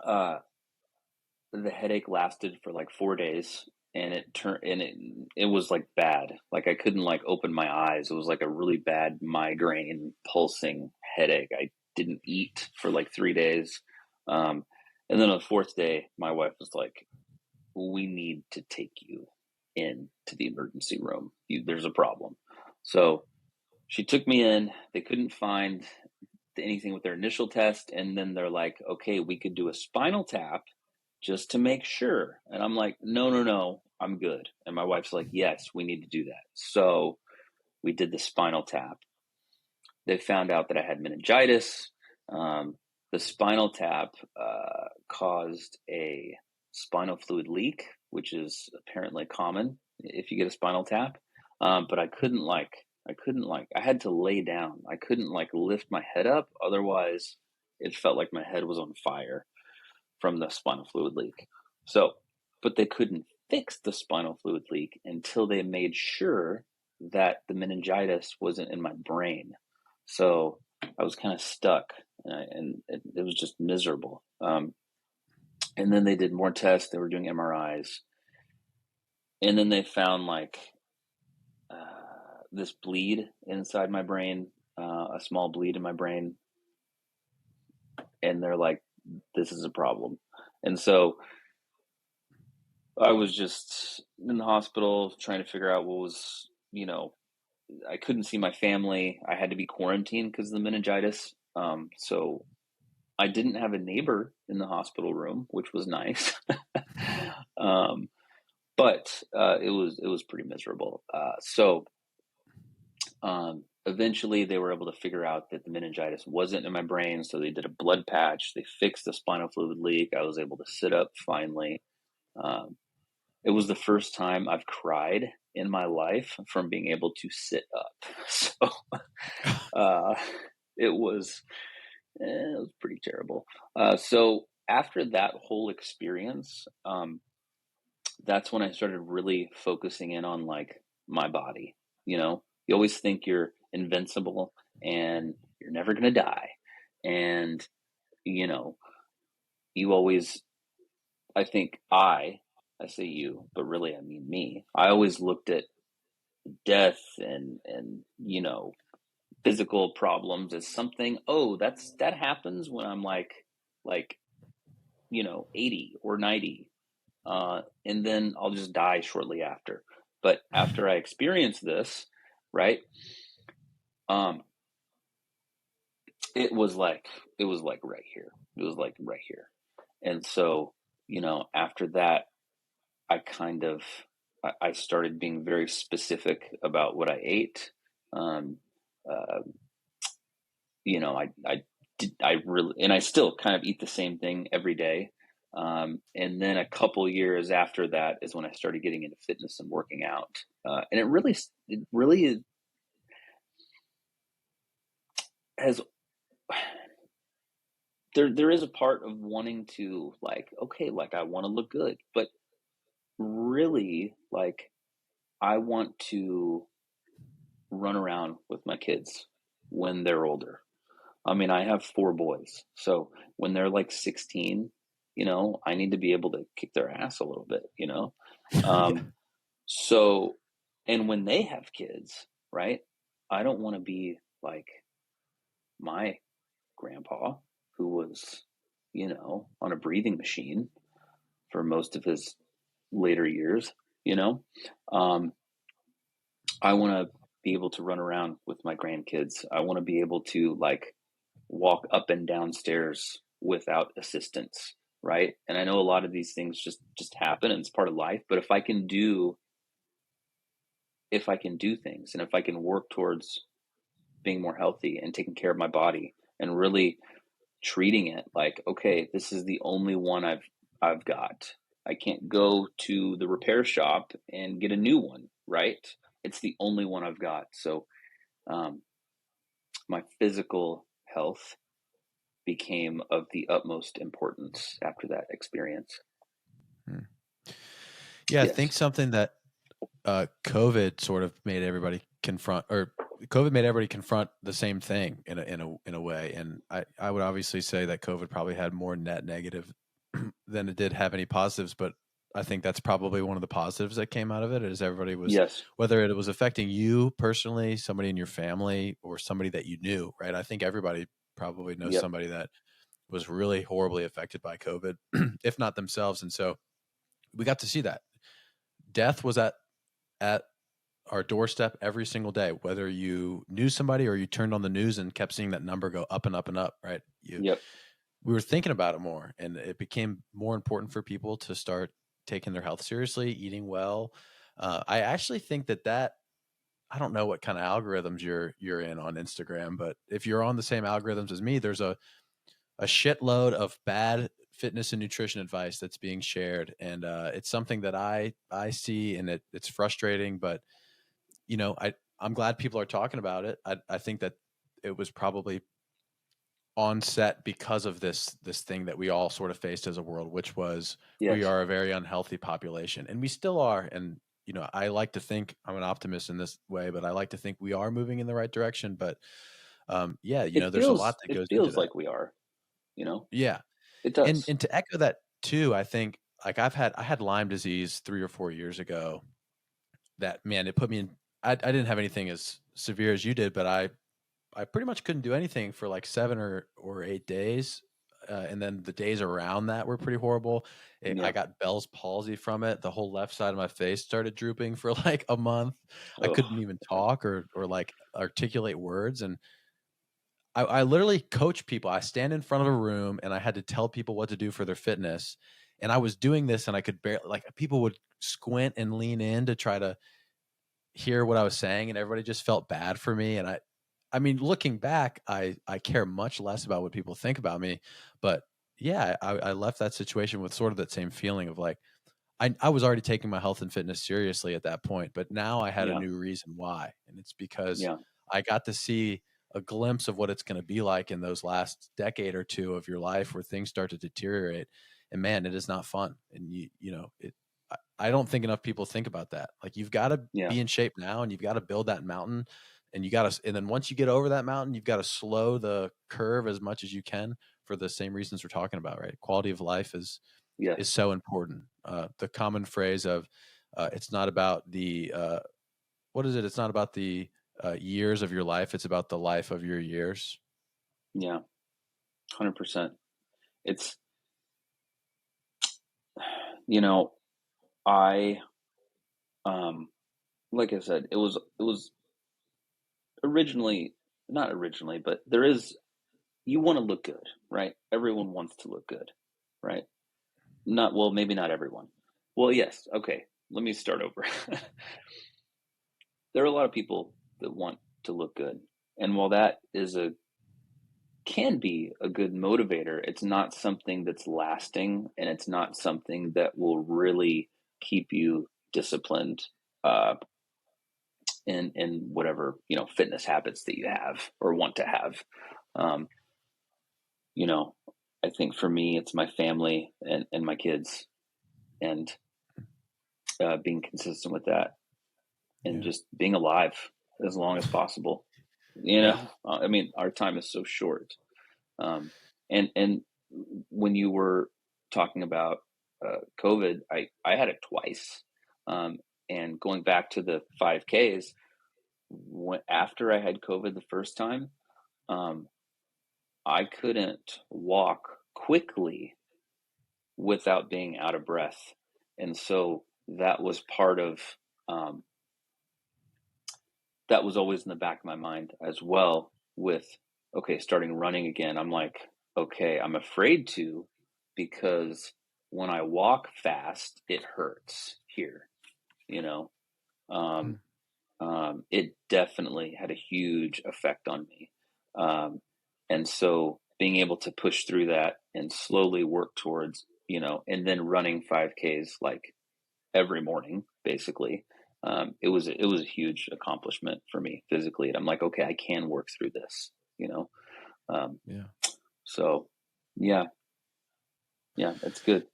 the headache lasted for like 4 days, and it was like bad. Like I couldn't like open my eyes. It was like a really bad migraine pulsing headache. I didn't eat for like 3 days. And then on the fourth day, my wife was like, we need to take you in to the emergency room. There's a problem. So she took me in. They couldn't find anything with their initial test. And then they're like, okay, we could do a spinal tap just to make sure. And I'm like, no, I'm good. And my wife's like, yes, we need to do that. So we did the spinal tap. They found out that I had meningitis. The spinal tap caused a spinal fluid leak, which is apparently common if you get a spinal tap. But I had to lay down. I couldn't like lift my head up. Otherwise, it felt like my head was on fire from the spinal fluid leak. So, but they couldn't fix the spinal fluid leak until they made sure that the meningitis wasn't in my brain. So I was kind of stuck, and it was just miserable. And then they did more tests. They were doing MRIs, and then they found like this bleed inside my brain, a small bleed in my brain, and they're like, "This is a problem." And so I was just in the hospital trying to figure out what was, I couldn't see my family. I had to be quarantined because of the meningitis. So I didn't have a neighbor in the hospital room, which was nice. But it was pretty miserable. So eventually they were able to figure out that the meningitis wasn't in my brain. So they did a blood patch. They fixed the spinal fluid leak. I was able to sit up finally. It was the first time I've cried in my life from being able to sit up. So it was pretty terrible. So after that whole experience, that's when I started really focusing in on like my body. You always think you're invincible and you're never going to die. And, you always, I think I say you, but really I mean me. I always looked at death and physical problems as something, that happens when I'm like 80 or 90, and then I'll just die shortly after. But after I experienced this, right, it was like right here. It was like right here. And so, after that, I started being very specific about what I ate. Uh, I really, and I still kind of eat the same thing every day. And then a couple years after that is when I started getting into fitness and working out. And it really has, there is a part of wanting to like, okay, like I want to look good, but really like I want to run around with my kids when they're older. I mean, I have 4 boys. So when they're like 16, I need to be able to kick their ass a little bit, So, and when they have kids, right, I don't want to be like my grandpa who was, on a breathing machine for most of his later years, I want to be able to run around with my grandkids. I want to be able to like walk up and down stairs without assistance, right? And I know a lot of these things just happen and it's part of life, but if I can do things and if I can work towards being more healthy and taking care of my body and really treating it like, okay, this is the only one I've got. I can't go to the repair shop and get a new one, right? It's the only one I've got. So um, my physical health became of the utmost importance after that experience. Hmm. Yeah, I think Yes. something that COVID sort of made everybody confront, or COVID made everybody confront the same thing in a way. And I would obviously say that COVID probably had more net negative than it did have any positives, but I think that's probably one of the positives that came out of it is everybody was, Yes. whether it was affecting you personally, somebody in your family, or somebody that you knew, right? I think everybody probably knows Yep. somebody that was really horribly affected by COVID, if not themselves. And so we got to see that death was at our doorstep every single day, whether you knew somebody or you turned on the news and kept seeing that number go up and up and up, right? Yep. We were thinking about it more, and it became more important for people to start taking their health seriously, eating well. I actually think that I don't know what kind of algorithms you're in on Instagram, but if you're on the same algorithms as me, there's a shitload of bad fitness and nutrition advice that's being shared, and it's something that I see, and it's frustrating, but I'm glad people are talking about it. I think that it was probably on set because of this thing that we all sort of faced as a world, which was we Yes. are a very unhealthy population, and we still are. And I like to think I'm an optimist in this way, but I like to think we are moving in the right direction. But yeah, there's a lot that It goes into feels that. like we are, you know, Yeah, it and does. and to echo that too, I think like I had Lyme disease 3 or 4 years ago. That man, it put me in. I didn't have anything as severe as you did, but I pretty much couldn't do anything for like 7 or 8 days. And then the days around that were pretty horrible. I Yeah. got Bell's palsy from it. The whole left side of my face started drooping for like a month. I Oh, couldn't even talk or like articulate words. And I literally coach people. I stand in front of a room and I had to tell people what to do for their fitness. And I was doing this and I could barely, like, people would squint and lean in to try to hear what I was saying, and everybody just felt bad for me. And I mean, looking back, I care much less about what people think about me. But yeah, I left that situation with sort of that same feeling of like I was already taking my health and fitness seriously at that point, but now I had a yeah. new reason why, and it's because Yeah. I got to see a glimpse of what it's going to be like in those last decade or two of your life where things start to deteriorate. And man, it is not fun. And I don't think enough people think about that. Like, you've got to Yeah. be in shape now, and you've got to build that mountain, and and then once you get over that mountain, you've got to slow the curve as much as you can for the same reasons we're talking about, right? Quality of life is Yes. so important. The common phrase of it's not about the what is it? It's not about the years of your life. It's about the life of your years. Yeah. 100%. It's, you know, I, um, like I said, it was originally, not originally, but you want to look good, right? Everyone wants to look good, right? Not, well, maybe not everyone. Well, yes. Okay. Let me start over. There are a lot of people that want to look good. And while that can be a good motivator, it's not something that's lasting, and it's not something that will really keep you disciplined uh, in whatever, fitness habits that you have or want to have. Um, you know, I think for me, it's my family and my kids, and being consistent with that, and Yeah. just being alive as long as possible. Yeah. I mean, our time is so short. Um, and when you were talking about COVID, I had it twice. Um, and going back to the 5Ks, after I had COVID the first time, um, I couldn't walk quickly without being out of breath. And so that was part of, um, that was always in the back of my mind as well with, okay, starting running again. I'm like, okay, I'm afraid to, because when I walk fast, it hurts here, you know. Mm. Um, definitely had a huge effect on me. Um, and so being able to push through that and slowly work towards, and then running 5Ks like every morning, basically, it was a huge accomplishment for me physically. And I'm like, okay, I can work through this, you know? Um, Yeah. so yeah, yeah, that's good.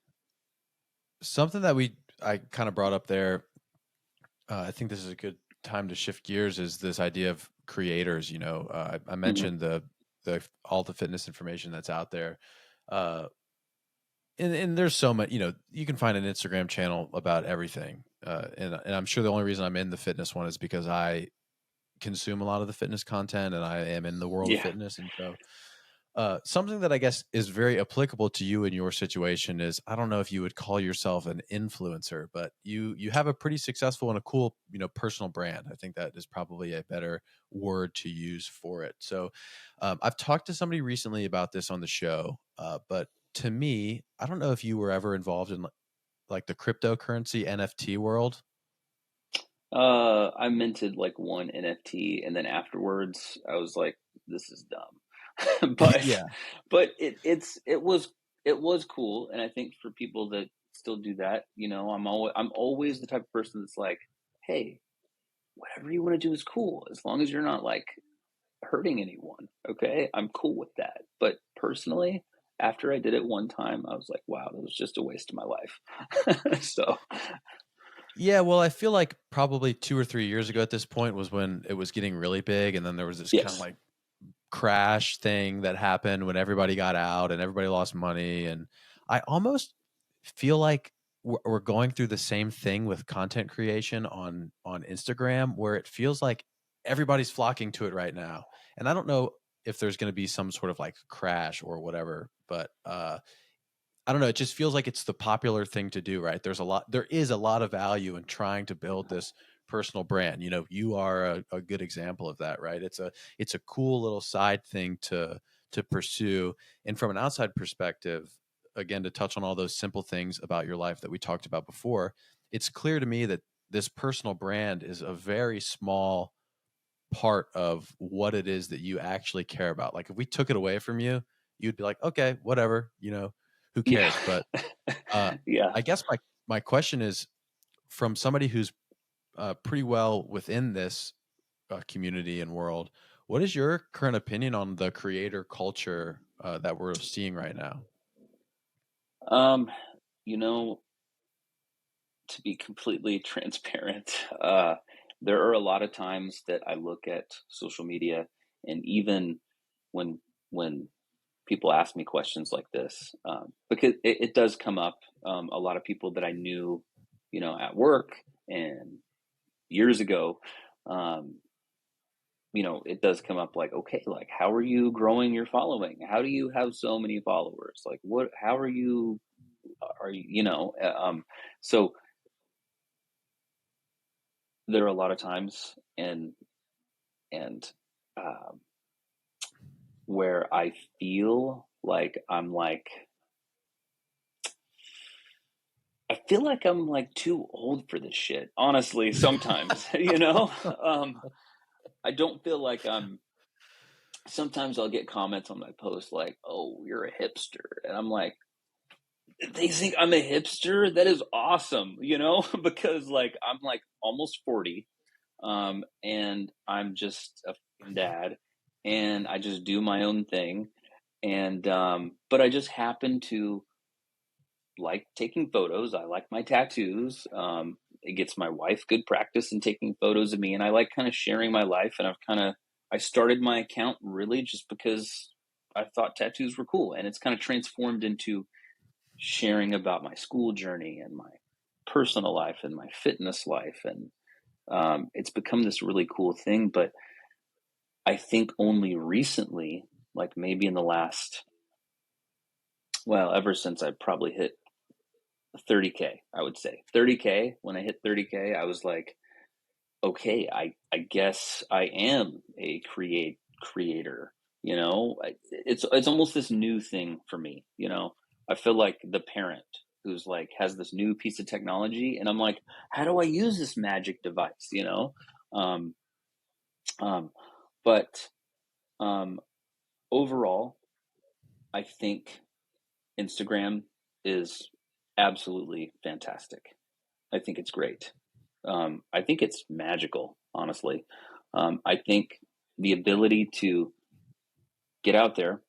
Something that I kind of brought up there, I think this is a good time to shift gears, is this idea of creators. I Hmm. mentioned the all the fitness information that's out there. Uh, and there's so much, you can find an Instagram channel about everything. And I'm sure the only reason I'm in the fitness one is because I consume a lot of the fitness content and I am in the world of Yeah. fitness. And so something that I guess is very applicable to you in your situation is, I don't know if you would call yourself an influencer, but you have a pretty successful and a cool, personal brand. I think that is probably a better word to use for it. So I've talked to somebody recently about this on the show, but to me, I don't know if you were ever involved in like the cryptocurrency NFT world. I minted like one NFT, and then afterwards I was like, this is dumb. but Yeah. but it was cool, and I think for people that still do that, I'm always the type of person that's like, hey, whatever you want to do is cool, as long as you're not like hurting anyone. Okay, I'm cool with that. But personally, after I did it one time, I was like, wow, that was just a waste of my life. So Yeah, well, I feel like probably 2 or 3 years ago at this point was when it was getting really big, and then there was this kind of yes. like crash thing that happened when everybody got out and everybody lost money. And I almost feel like we're going through the same thing with content creation on Instagram, where it feels like everybody's flocking to it right now. And I don't know if there's going to be some sort of like crash or whatever, but I don't know. It just feels like it's the popular thing to do, right? There is a lot of value in trying to build this personal brand. You are a good example of that, right? It's a cool little side thing to pursue. And from an outside perspective, again, to touch on all those simple things about your life that we talked about before, it's clear to me that this personal brand is a very small part of what it is that you actually care about. Like if we took it away from you, you'd be like, okay, whatever, who Yeah. cares? But uh, Yeah. I guess my question is, from somebody who's pretty well within this community and world, what is your current opinion on the creator culture that we're seeing right now? Um, you know, to be completely transparent, there are a lot of times that I look at social media, and even when when people ask me questions like this, because it does come up. A lot of people that I knew, at work and years ago, um, it does come up like, okay, like, how are you growing your following? How do you have so many followers? Like, how so there are a lot of times and um, where I feel like I'm like too old for this shit. Honestly, sometimes, I don't feel like I'm. Sometimes I'll get comments on my post like, "Oh, you're a hipster," and I'm like, they think I'm a hipster. That is awesome, because like I'm like almost 40, and I'm just a fucking dad, and I just do my own thing, and but I just happen to like taking photos. I like my tattoos. It gets my wife good practice in taking photos of me, and I like kind of sharing my life. And I started my account really just because I thought tattoos were cool, and it's kind of transformed into sharing about my school journey and my personal life and my fitness life, and it's become this really cool thing. But I think only recently, like maybe in the last, well, ever since I probably hit 30K, I would say 30K. When I hit 30K, I was like, okay, I guess I am a creator. It's almost this new thing for me. I feel like the parent who's like has this new piece of technology, and I'm like, how do I use this magic device? Um, But overall, I think Instagram is absolutely fantastic. I think it's great. I think it's magical, honestly. I think the ability to get out there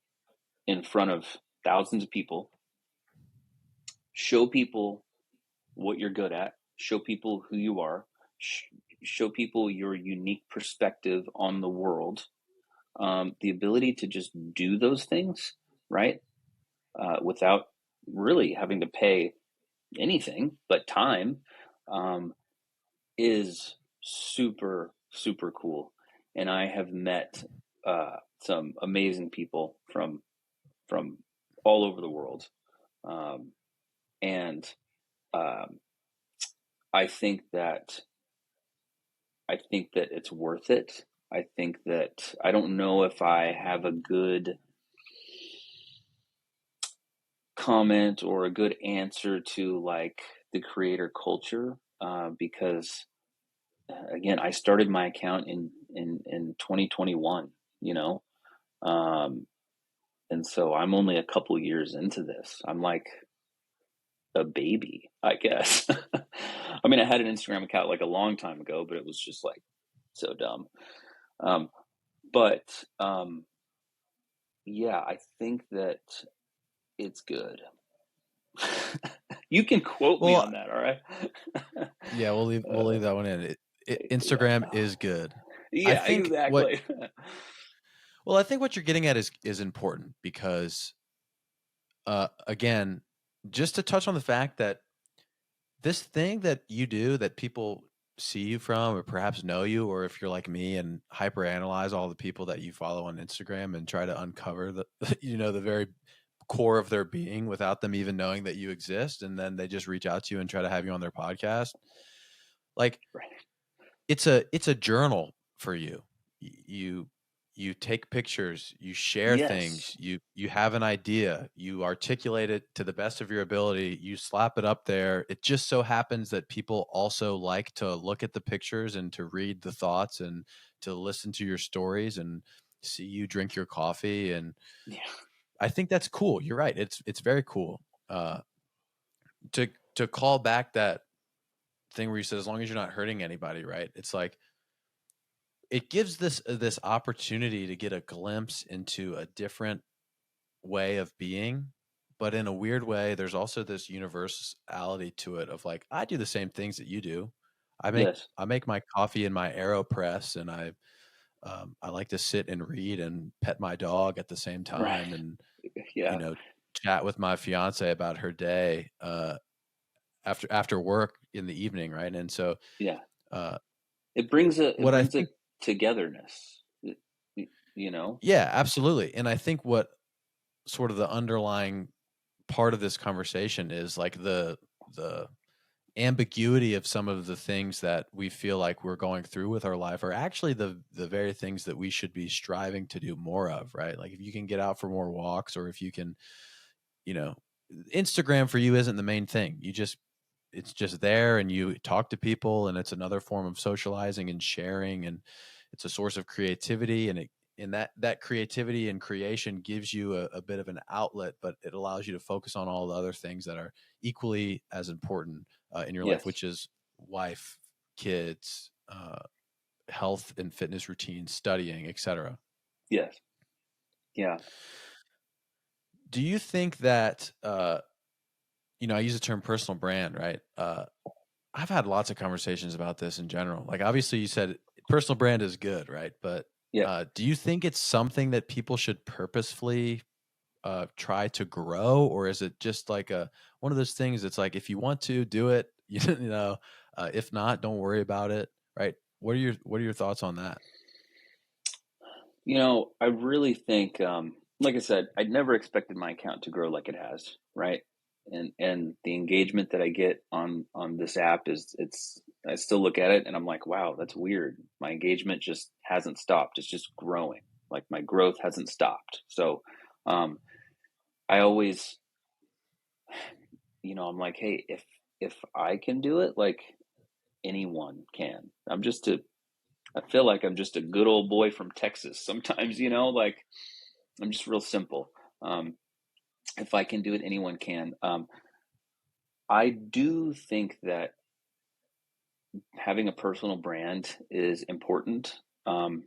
in front of thousands of people, show people what you're good at, show people who you are, show people your unique perspective on the world. The ability to just do those things, right, without really having to pay anything but time, is super, super cool. And I have met some amazing people from all over the world. And um, I think that it's worth it. I think that I don't know if I have a good comment or a good answer to like the creator culture, because again, I started my account in 2021, you know, um, and so I'm only a couple years into this. I'm like a baby, I guess. I mean, I had an Instagram account like a long time ago, but it was just like so dumb. Um, but yeah, I think that it's good. You can quote me Well, on that, all right? yeah, we'll leave that one in. Yeah, Instagram is good. I yeah, think what exactly. well, I think what you're getting at is important because again, just to touch on the fact that this thing that you do that people see you from or perhaps know you, or if you're like me and hyperanalyze all the people that you follow on Instagram and try to uncover the the very core of their being without them even knowing that you exist, and then they just reach out to you and try to have you on their podcast. Like Right. it's a journal for you. You you take pictures, you share Yes. things, you have an idea, you articulate it to the best of your ability, you slap it up there. It just so happens that people also like to look at the pictures and to read the thoughts and to listen to your stories and see you drink your coffee. And Yeah. I think that's cool. You're right. It's very cool. Uh to call back that thing where you said as long as you're not hurting anybody, right? It's like it gives this opportunity to get a glimpse into a different way of being, but in a weird way there's also this universality to it of like I do the same things that you do. i make Yes. i make my coffee in my AeroPress, and I like to sit and read and pet my dog at the same Right. time, and you Yeah. know chat with my fiance about her day after work in the evening, right? And so Yeah. uh It what I brings a think togetherness. You know. yeah, absolutely. And I think what sort of the underlying part of this conversation is like the ambiguity of some of the things that we feel like we're going through with our life are actually the very things that we should be striving to do more of, right? Like if you can get out for more walks, or if you can, you know, Instagram for you isn't the main thing. It's just there and you talk to people, and it's another form of socializing and sharing, and it's a source of creativity, and that creativity and creation gives you a bit of an outlet, but it allows you to focus on all the other things that are equally as important in your life, Yes. which is wife, kids, health and fitness routines, studying, etc. Yes. Yeah. Do you think that I use the term personal brand, right? I've had lots of conversations about this in general. Like, obviously, you said personal brand is good, right? But Yeah. do you think it's something that people should purposefully try to grow, or is it just like a one of those things that's like if you want to do it, if not, don't worry about it, right? What are your thoughts on that? I really think, like I said, I'd never expected my account to grow like it has, right? And the engagement that I get on this app it's I still look at it and I'm like, wow, that's weird. My engagement just hasn't stopped. It's just growing. Like my growth hasn't stopped. So, um, I always, I'm like, hey, if I can do it, like anyone can. I'm just a I feel like I'm just a good old boy from Texas sometimes, like I'm just real simple. Um, if I can do it, anyone can. I do think that having a personal brand is important. Um,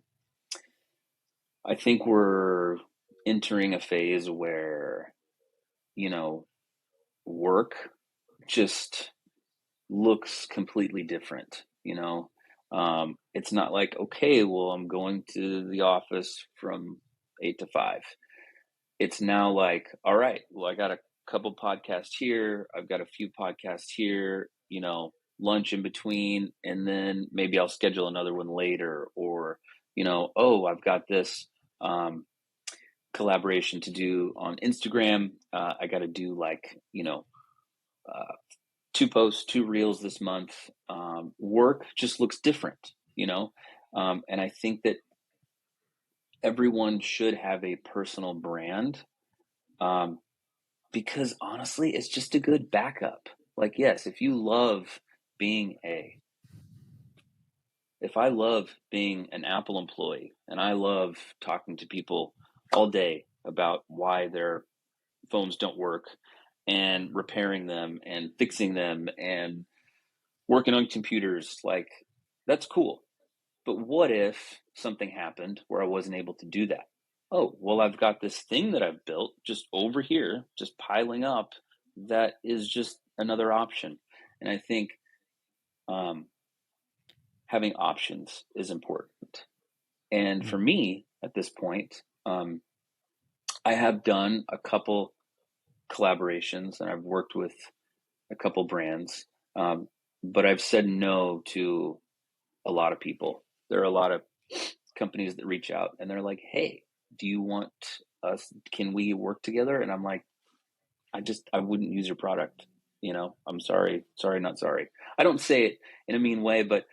I think we're entering a phase where, you know, work just looks completely different, it's not like, okay, well, I'm going to the office from 8 to 5. It's now like, all right, well, I got a couple podcasts here, I've got a few podcasts here, lunch in between, and then maybe I'll schedule another one later, or oh, I've got this collaboration to do on Instagram. I got to do like uh, 2 posts, 2 reels this month. Work just looks different, and I think that everyone should have a personal brand, um, because honestly, it's just a good backup. Like, yes, being a if I love being an Apple employee and I love talking to people all day about why their phones don't work and repairing them and fixing them and working on computers, like, that's cool. But what if something happened where I wasn't able to do that? Oh, well, I've got this thing that I've built just over here, just piling up, that is just another option. And I think um, having options is important. And for Mm. me, at this point, I have done a couple collaborations and I've worked with a couple brands, but I've said no to a lot of people. There are a lot of companies that reach out and they're like, hey, do you want us? Can we work together? And I'm like, I wouldn't use your product. I'm sorry, not sorry. I don't say it in a mean way, but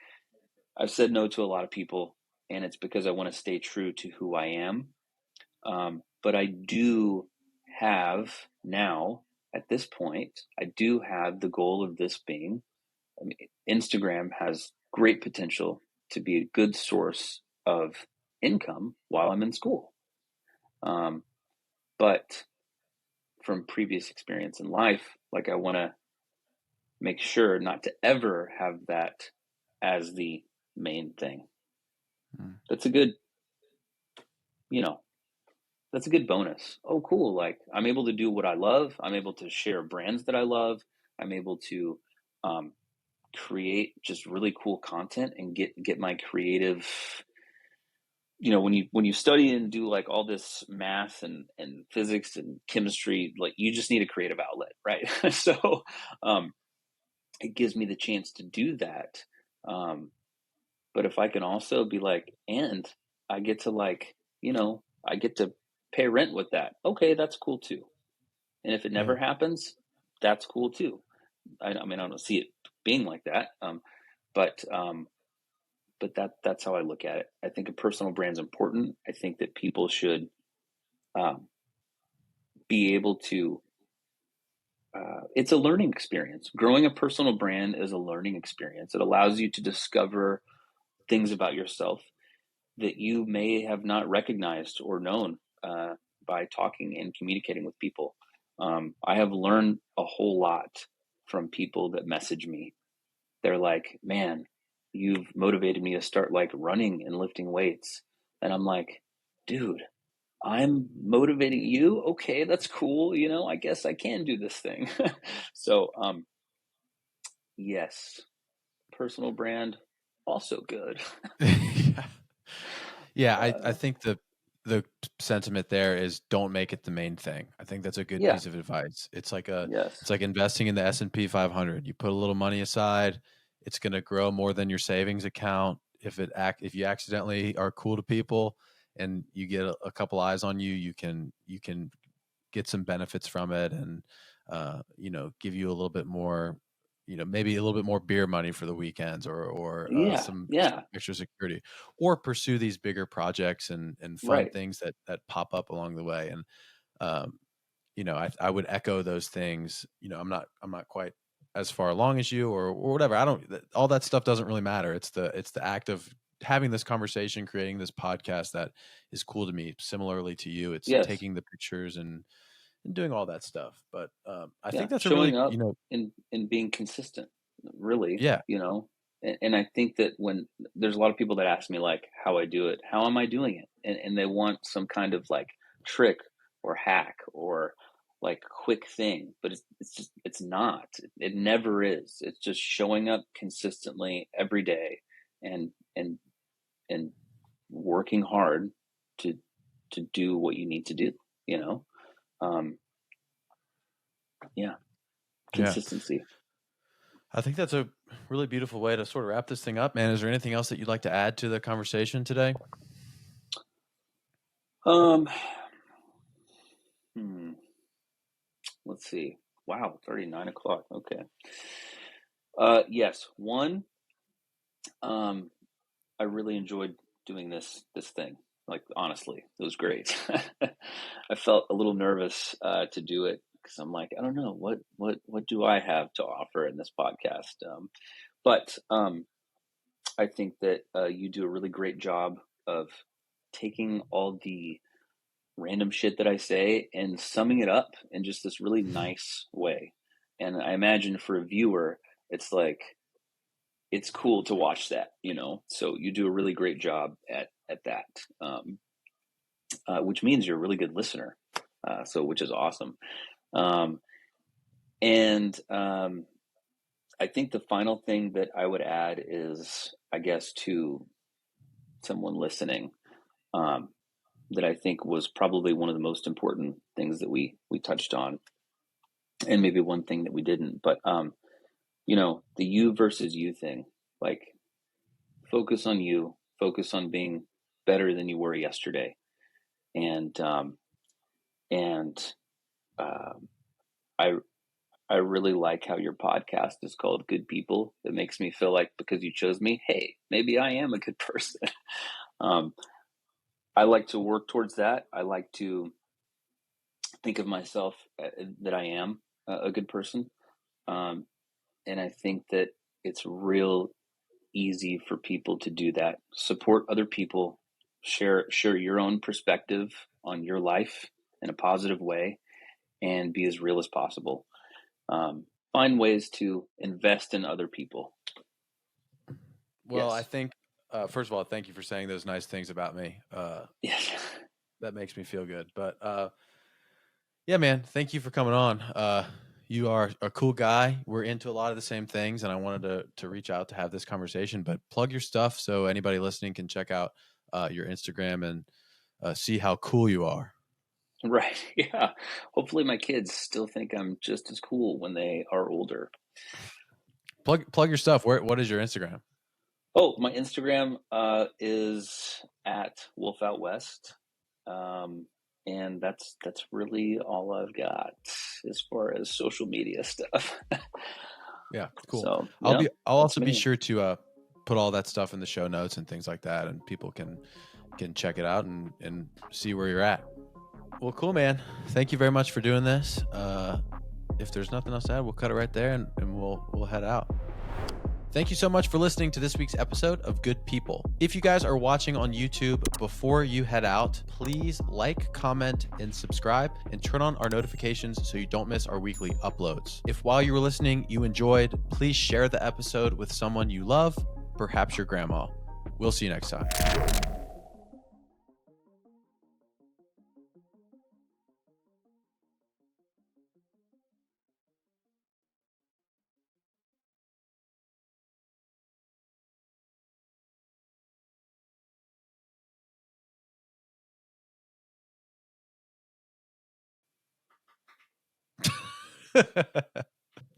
I've said no to a lot of people, and it's because I want to stay true to who I am. But I do have now, at this point, I do have the goal of this being, I mean, Instagram has great potential to be a good source of income while I'm in school. But from previous experience in life, like, I want to make sure not to ever have that as the main thing. Mm. That's a good, you know, that's a good bonus. Oh, cool. Like, I'm able to do what I love. I'm able to share brands that I love. I'm able to um, create just really cool content and get my creative. When you study and do like all this math and physics and chemistry, like, you just need a creative outlet, right? So um, it gives me the chance to do that. Um, but if I can also be like, and I get to, like, I get to pay rent with that. Okay, that's cool too. And if it Yeah. never happens, that's cool too. I mean, I don't see it being like that. But that's how I look at it. I think a personal brand is important. I think that people should um, be able to. It's a learning experience. Growing a personal brand is a learning experience. It allows you to discover things about yourself that you may have not recognized or known by talking and communicating with people. I have learned a whole lot from people that message me. They're like, man, you've motivated me to start, like, running and lifting weights. And I'm like, dude, I'm motivating you. Okay, that's cool. I guess I can do this thing. So, yes, personal brand, also good. Yeah. Yeah, I Uh, think the sentiment there is don't make it the main thing. I think that's a good yeah, piece of advice. It's yes, like investing in the S&P 500. You put a little money aside, it's going to grow more than your savings account. If you accidentally are cool to people and you get a couple eyes on you, you can get some benefits from it, and give you a little bit more, maybe a little bit more beer money for the weekends, or yeah, some yeah, extra security, or pursue these bigger projects and fun right. things that pop up along the way. And um, I would echo those things. I'm not quite as far along as you, or whatever. I don't, all that stuff doesn't really matter. It's the act of having this conversation, creating this podcast that is cool to me. Similarly to you, it's Yes. taking the pictures and doing all that stuff. But I Yeah. think that's a Showing really, up and being consistent, really, yeah, and I think that when there's a lot of people that ask me like how I do it, how am I doing it? And they want some kind of like trick or hack or like quick thing, but it's not. It never is. It's just showing up consistently every day and and and working hard to do what you need to do, you know? Um, yeah, yeah. consistency. I think that's a really beautiful way to sort of wrap this thing up, man. Is there anything else that you'd like to add to the conversation today? Um, hmm, let's see. Wow, it's already 9 o'clock. Okay. Yes. One, um, I really enjoyed doing this thing. Like honestly, it was great. I felt a little nervous to do it because I'm like, I don't know what do I have to offer in this podcast. But I think that you do a really great job of taking all the random shit that I say and summing it up in just this really nice way. And I imagine for a viewer, it's like it's cool to watch that. So you do a really great job at that, which means you're a really good listener. So which is awesome. Um, and I think the final thing that I would add is, I guess, to someone listening, um, that I think was probably one of the most important things that we touched on, and maybe one thing that we didn't. But the you versus you thing, like focus on you, focus on being better than you were yesterday, and and I I really like how your podcast is called Good People. It makes me feel like because you chose me, hey, maybe I am a good person. um, I like to work towards that. I like to think of myself that I am a good person. Um, and I think that it's real easy for people to do that. Support other people, share your own perspective on your life in a positive way, and be as real as possible. Find ways to invest in other people. Well, I Yes. think, first of all, thank you for saying those nice things about me. Yes. That makes me feel good. But yeah, man, thank you for coming on. You are a cool guy. We're into a lot of the same things, and I wanted to reach out to have this conversation. But plug your stuff so anybody listening can check out your Instagram and see how cool you are. Right. Yeah. Hopefully my kids still think I'm just as cool when they are older. Plug your stuff. What is your Instagram? Oh, my Instagram is at Wolf Out West. And that's really all I've got as far as social media stuff. Yeah, cool. So I'll yeah, also be me. sure to put all that stuff in the show notes and things like that, and people can check it out and see where you're at. Well, cool, man. Thank you very much for doing this. If there's nothing else to add, we'll cut it right there and we'll head out. Thank you so much for listening to this week's episode of Good People. If you guys are watching on YouTube, before you head out, please like, comment, and subscribe, and turn on our notifications so you don't miss our weekly uploads. If while you were listening, you enjoyed, please share the episode with someone you love, perhaps your grandma. We'll see you next time.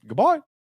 Goodbye.